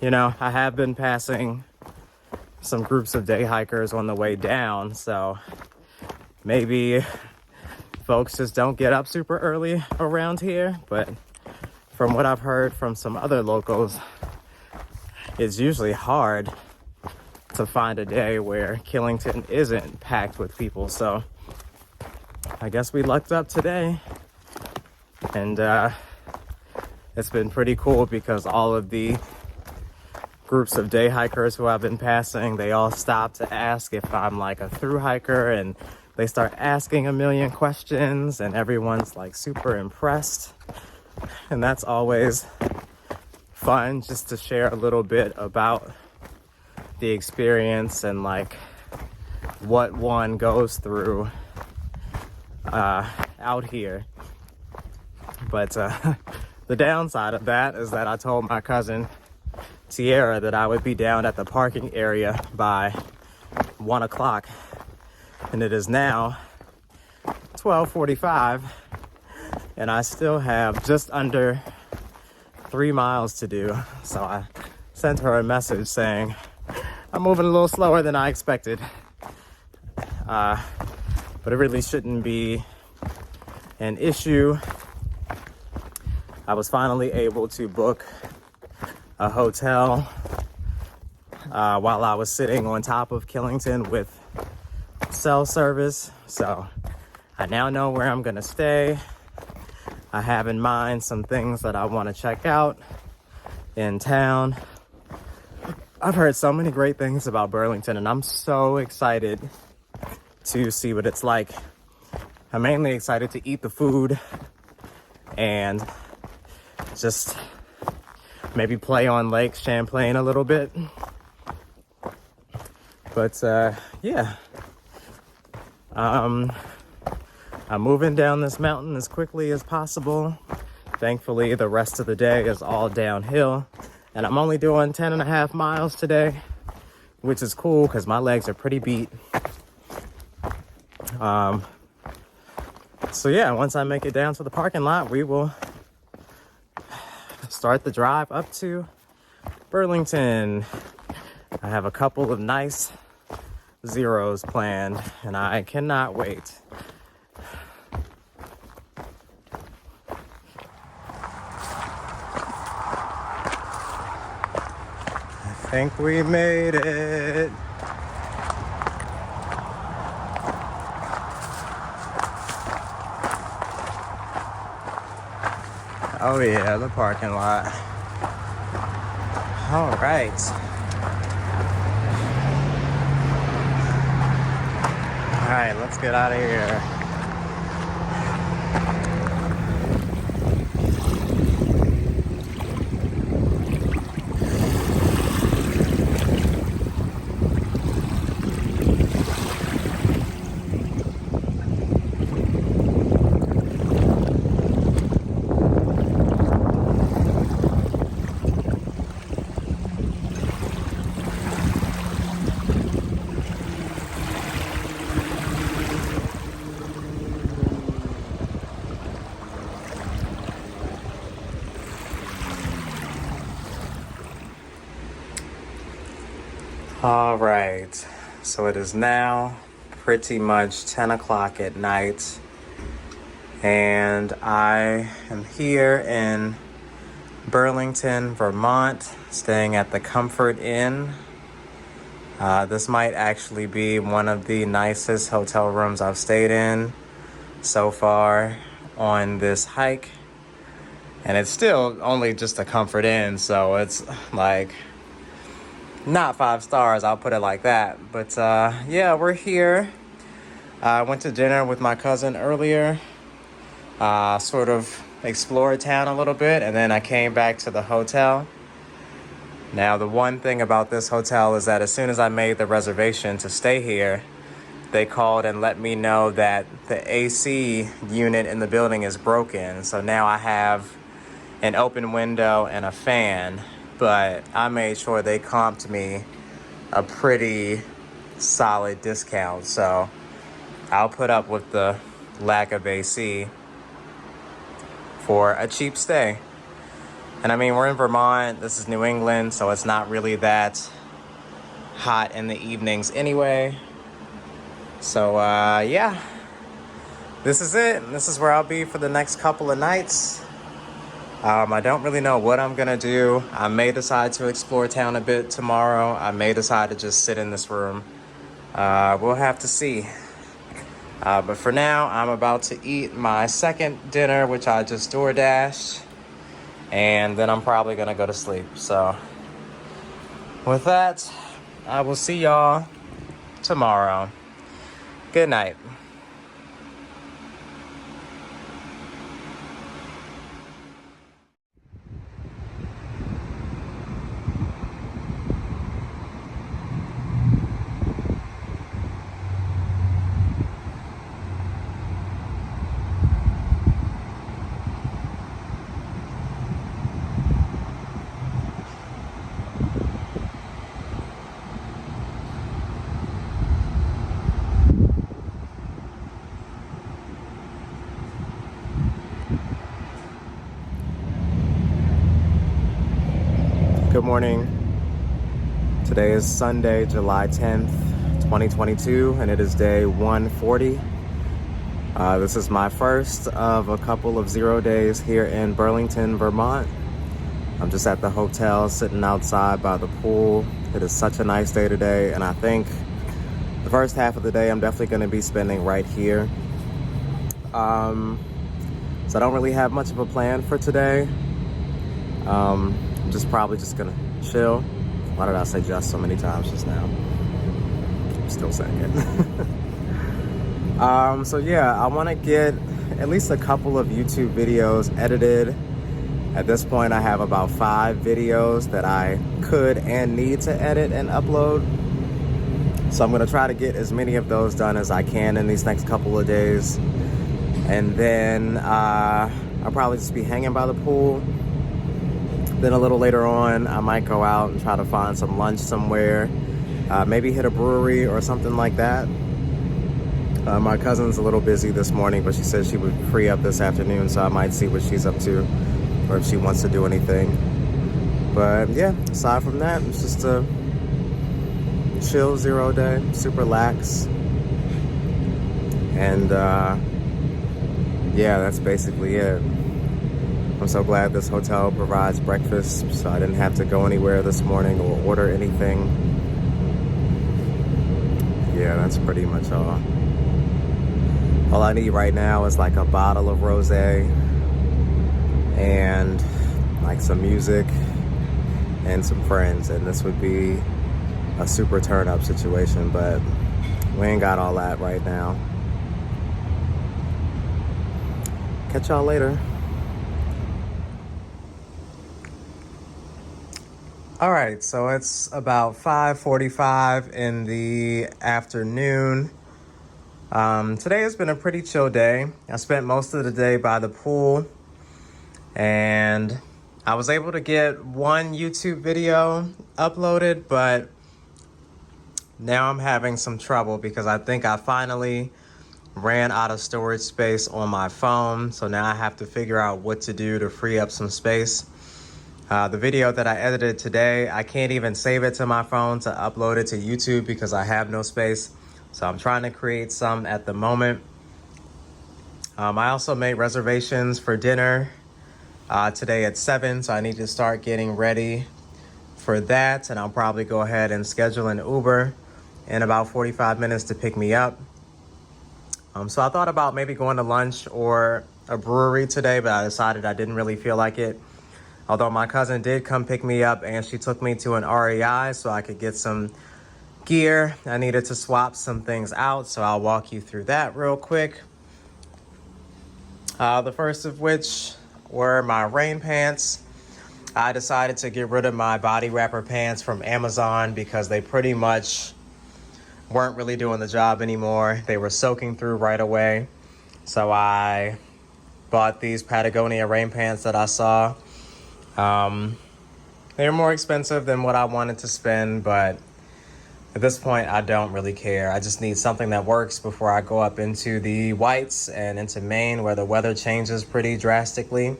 You know, I have been passing some groups of day hikers on the way down, so maybe folks just don't get up super early around here, but from what I've heard from some other locals, it's usually hard to find a day where Killington isn't packed with people. So I guess we lucked up today, and it's been pretty cool because all of the groups of day hikers who I've been passing, they all stop to ask if I'm like a through hiker, and they start asking a million questions, and everyone's like super impressed. And that's always fun, just to share a little bit about the experience and like what one goes through out here. But the downside of that is that I told my cousin Tierra that I would be down at the parking area by 1 o'clock, and it is now 12:45, and I still have just under 3 miles to do. So I sent her a message saying I'm moving a little slower than I expected, but it really shouldn't be an issue. I was finally able to book a hotel while I was sitting on top of Killington with cell service, so I now know where I'm gonna stay. I have in mind some things that I want to check out in town. I've heard so many great things about Burlington, and I'm so excited to see what it's like. I'm mainly excited to eat the food and just maybe play on Lake Champlain a little bit. But yeah, I'm moving down this mountain as quickly as possible. Thankfully, the rest of the day is all downhill, and I'm only doing 10.5 miles today, which is cool because my legs are pretty beat. So yeah, once I make it down to the parking lot, we will start the drive up to Burlington. I have a couple of nice zeros planned, and I cannot wait. I think we made it. Oh yeah, the parking lot. All right. All right, let's get out of here. All right, so it is now pretty much 10 o'clock at night, and I am here in Burlington, Vermont, staying at the Comfort Inn. This might actually be one of the nicest hotel rooms I've stayed in so far on this hike, and it's still only just a Comfort Inn, so it's like not 5 stars, I'll put it like that. But yeah, we're here. I went to dinner with my cousin earlier, sort of explored town a little bit, and then I came back to the hotel. Now, the one thing about this hotel is that as soon as I made the reservation to stay here, they called and let me know that the AC unit in the building is broken. So now I have an open window and a fan. But I made sure they comped me a pretty solid discount. So I'll put up with the lack of AC for a cheap stay. And I mean, we're in Vermont. This is New England, so it's not really that hot in the evenings anyway. So yeah, this is it. This is where I'll be for the next couple of nights. I don't really know what I'm gonna do. I may decide to explore town a bit tomorrow. I may decide to just sit in this room. We'll have to see. But for now, I'm about to eat my second dinner, which I just DoorDashed. And then I'm probably gonna go to sleep. So with that, I will see y'all tomorrow. Good night. Good morning. Today is Sunday, July 10th, 2022, and it is day 140. This is my first of a couple of 0 days here in Burlington, Vermont. I'm just at the hotel sitting outside by the pool. It is such a nice day today, and I think the first half of the day I'm definitely going to be spending right here. So I don't really have much of a plan for today. I'm probably just gonna chill Why did I say just so many times just now? I'm still saying it. So yeah, I want to get at least a couple of YouTube videos edited. At this point, I have about 5 videos that I could and need to edit and upload. So I'm gonna try to get as many of those done as I can in these next couple of days. And then I'll probably just be hanging by the pool. Then a little later on, I might go out and try to find some lunch somewhere. Maybe hit a brewery or something like that. My cousin's a little busy this morning, but she said she would free up this afternoon, so I might see what she's up to or if she wants to do anything. But yeah, aside from that, it's just a chill 0 day, super lax. And yeah, that's basically it. I'm so glad this hotel provides breakfast, so I didn't have to go anywhere this morning or order anything. Yeah, that's pretty much all. All I need right now is like a bottle of rosé and like some music and some friends, and this would be a super turn up situation, but we ain't got all that right now. Catch y'all later. All right, so it's about 5:45 in the afternoon. Today has been a pretty chill day. I spent most of the day by the pool, and I was able to get 1 YouTube video uploaded, but now I'm having some trouble because I think I finally ran out of storage space on my phone. So now I have to figure out what to do to free up some space. The video that I edited today, I can't even save it to my phone to upload it to YouTube because I have no space. So I'm trying to create some at the moment. I also made reservations for dinner today at 7, so I need to start getting ready for that. And I'll probably go ahead and schedule an Uber in about 45 minutes to pick me up. So I thought about maybe going to lunch or a brewery today, but I decided I didn't really feel like it. Although my cousin did come pick me up and she took me to an REI so I could get some gear. I needed to swap some things out, so I'll walk you through that real quick. The first of which were my rain pants. I decided to get rid of my body wrapper pants from Amazon because they pretty much weren't really doing the job anymore. They were soaking through right away. So I bought these Patagonia rain pants that I saw. They're more expensive than what I wanted to spend, but at this point, I don't really care. I just need something that works before I go up into the whites and into Maine where the weather changes pretty drastically.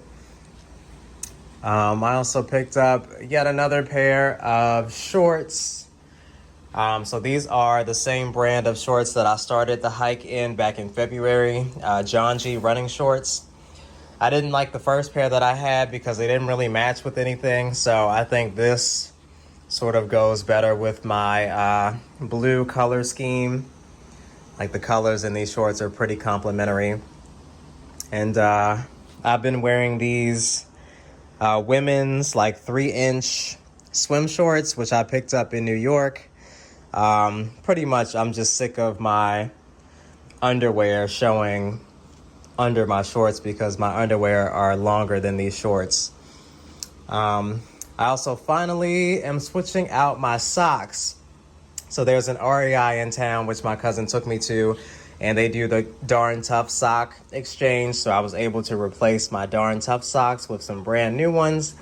I also picked up yet another pair of shorts. So these are the same brand of shorts that I started the hike in back in February, John G running shorts. I didn't like the first pair that I had because they didn't really match with anything. So I think this sort of goes better with my blue color scheme. Like the colors in these shorts are pretty complimentary. And I've been wearing these women's like 3-inch swim shorts, which I picked up in New York. Pretty much I'm just sick of my underwear showing under my shorts because my underwear are longer than these shorts. I also finally am switching out my socks. So there's an REI in town, which my cousin took me to, and they do the Darn Tough sock exchange. So I was able to replace my Darn Tough socks with some brand new ones.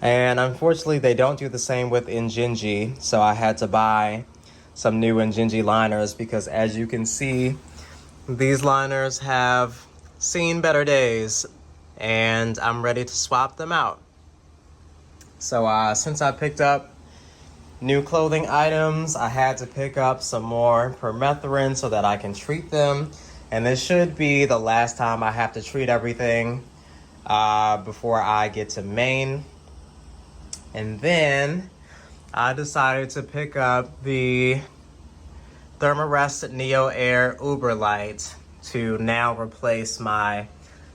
And unfortunately, they don't do the same with Injinji. So I had to buy some new Injinji liners because as you can see, these liners have seen better days and I'm ready to swap them out. So since I picked up new clothing items, I had to pick up some more permethrin so that I can treat them. And this should be the last time I have to treat everything before I get to Maine. And then I decided to pick up the Thermarest Neo Air Uber Light to now replace my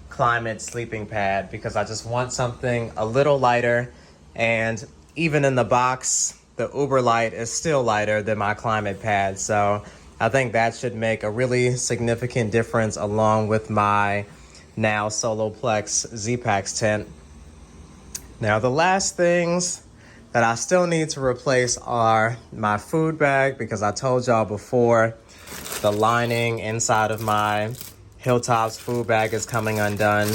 Climate sleeping pad because I just want something a little lighter. And even in the box the Uber light is still lighter than my climate pad. So I think that should make a really significant difference along with my now Soloplex Z-Pax tent. Now the last things that I still need to replace are my food bag, because I told y'all before the lining inside of my Hilltops food bag is coming undone.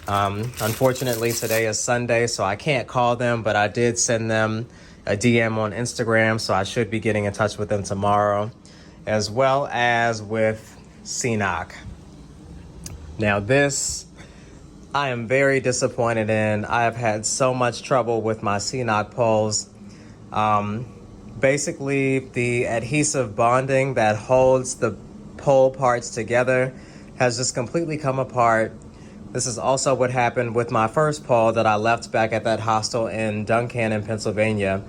Unfortunately, today is Sunday, so I can't call them, but I did send them a DM on Instagram, so I should be getting in touch with them tomorrow, as well as with CNOC. Now this, I am very disappointed in. I have had so much trouble with my CNOC poles. Basically, the adhesive bonding that holds the pole parts together has just completely come apart. This is also what happened with my first pole that I left back at that hostel in Duncannon, Pennsylvania.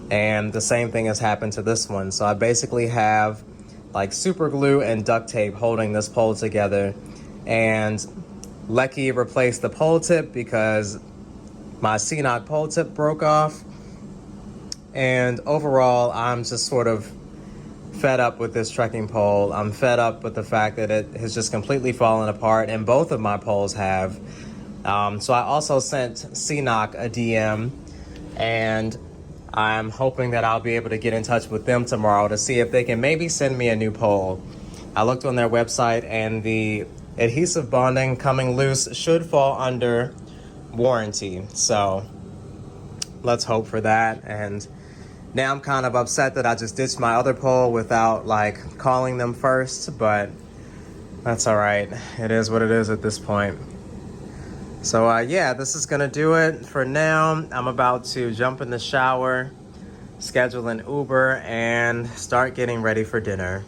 And the same thing has happened to this one. So I basically have like super glue and duct tape holding this pole together. And Lecky replaced the pole tip because my CNOC pole tip broke off. And overall, I'm just sort of fed up with this trekking pole. I'm fed up with the fact that it has just completely fallen apart, and both of my poles have. So I also sent CNOC a DM, and I'm hoping that I'll be able to get in touch with them tomorrow to see if they can maybe send me a new pole. I looked on their website, and the adhesive bonding coming loose should fall under warranty. So let's hope for that. And now I'm kind of upset that I just ditched my other pole without like calling them first, but that's all right. It is what it is at this point. So yeah, this is gonna do it for now. I'm about to jump in the shower, schedule an Uber, and start getting ready for dinner.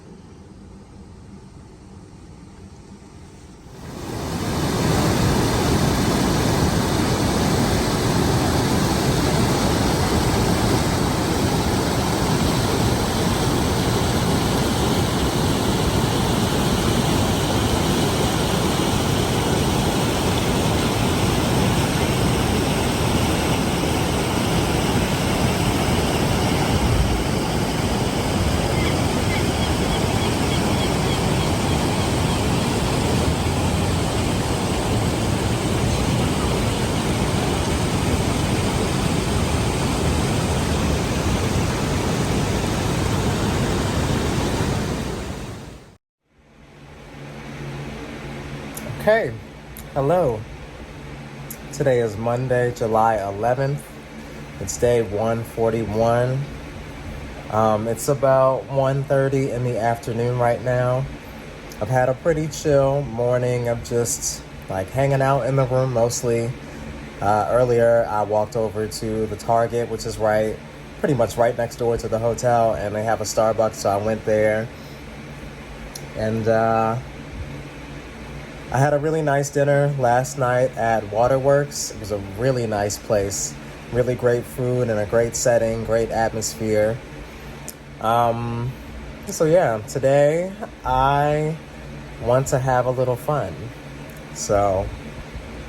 Okay, hello. Today is Monday, July 11th. It's day 141. It's about 1:30 in the afternoon right now. I've had a pretty chill morning of just like hanging out in the room mostly. Earlier, I walked over to the Target, which is pretty much right next door to the hotel, and they have a Starbucks, so I went there. And I had a really nice dinner last night at Waterworks. It was a really nice place. Really great food and a great setting, great atmosphere. So yeah, today I want to have a little fun. So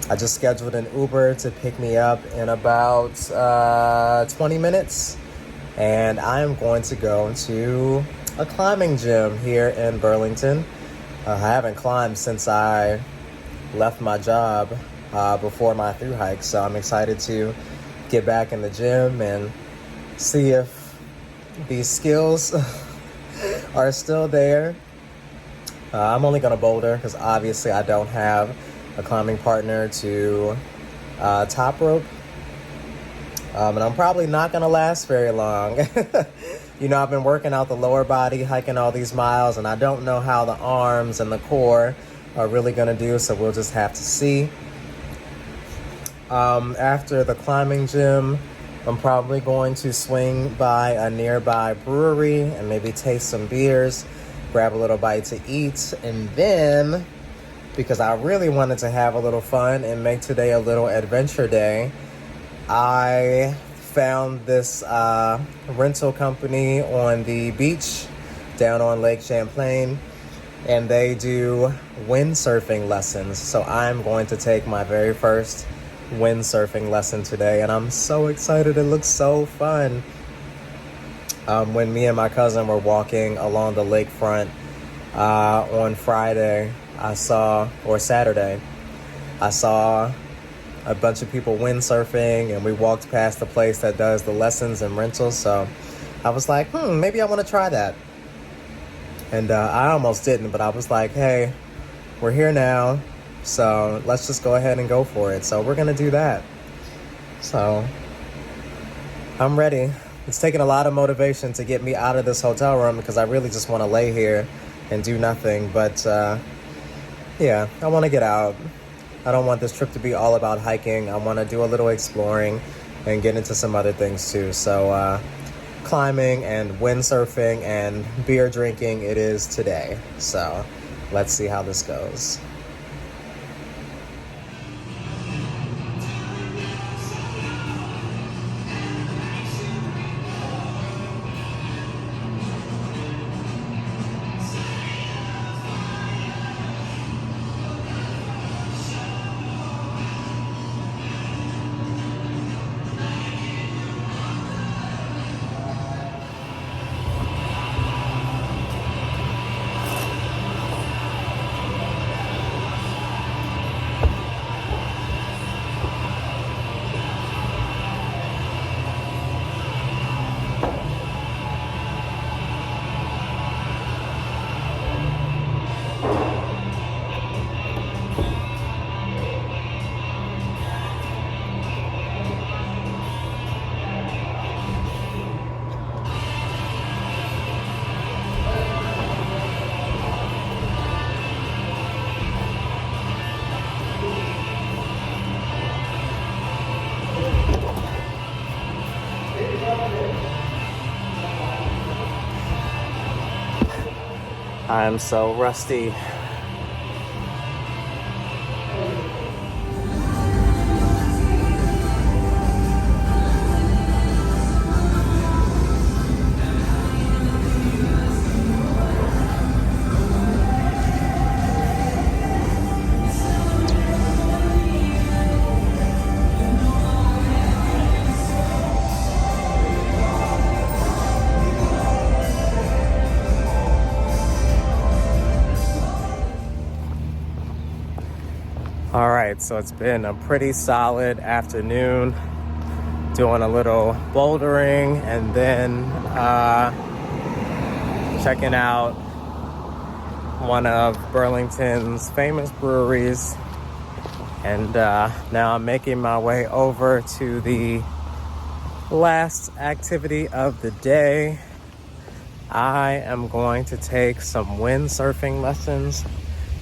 I just scheduled an Uber to pick me up in about 20 minutes. And I am going to go to a climbing gym here in Burlington. I haven't climbed since I left my job before my thru hike, so I'm excited to get back in the gym and see if these skills are still there. I'm only gonna boulder because obviously I don't have a climbing partner to top rope. And I'm probably not gonna last very long. You know, I've been working out the lower body, hiking all these miles, and I don't know how the arms and the core are really gonna do, so we'll just have to see. After the climbing gym, I'm probably going to swing by a nearby brewery and maybe taste some beers, grab a little bite to eat, and then, because I really wanted to have a little fun and make today a little adventure day, I found this rental company on the beach down on Lake Champlain, and they do windsurfing lessons. So I'm going to take my very first windsurfing lesson today, and I'm so excited. It looks so fun. when me and my cousin were walking along the lakefront on Friday, or Saturday, I saw a bunch of people windsurfing, and we walked past the place that does the lessons and rentals. So I was like, maybe I want to try that. And I almost didn't, but I was like, hey, we're here now, so let's just go ahead and go for it. So we're going to do that. So I'm ready. It's taken a lot of motivation to get me out of this hotel room because I really just want to lay here and do nothing. But yeah, I want to get out. I don't want this trip to be all about hiking. I want to do a little exploring and get into some other things too. So climbing and windsurfing and beer drinking it is today. So let's see how this goes. I'm so rusty. All right, so it's been a pretty solid afternoon doing a little bouldering and then checking out one of Burlington's famous breweries. And now I'm making my way over to the last activity of the day. I am going to take some windsurfing lessons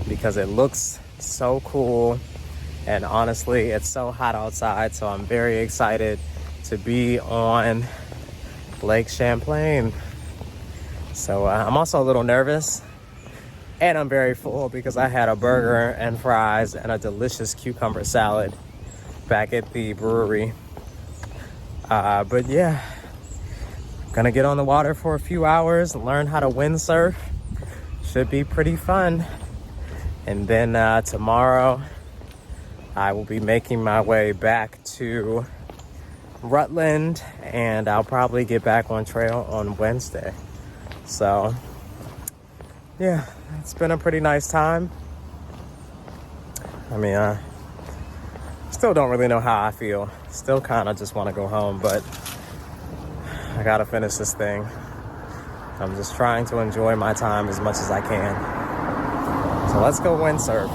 because it looks so cool, and honestly it's so hot outside, so I'm very excited to be on Lake Champlain. So I'm also a little nervous, and I'm very full because I had a burger and fries and a delicious cucumber salad back at the brewery. But yeah, I'm gonna get on the water for a few hours and learn how to windsurf. Should be pretty fun. And then tomorrow, I will be making my way back to Rutland, and I'll probably get back on trail on Wednesday. So, yeah, it's been a pretty nice time. I mean, I still don't really know how I feel. Still kind of just want to go home, but I gotta finish this thing. I'm just trying to enjoy my time as much as I can. So let's go windsurf.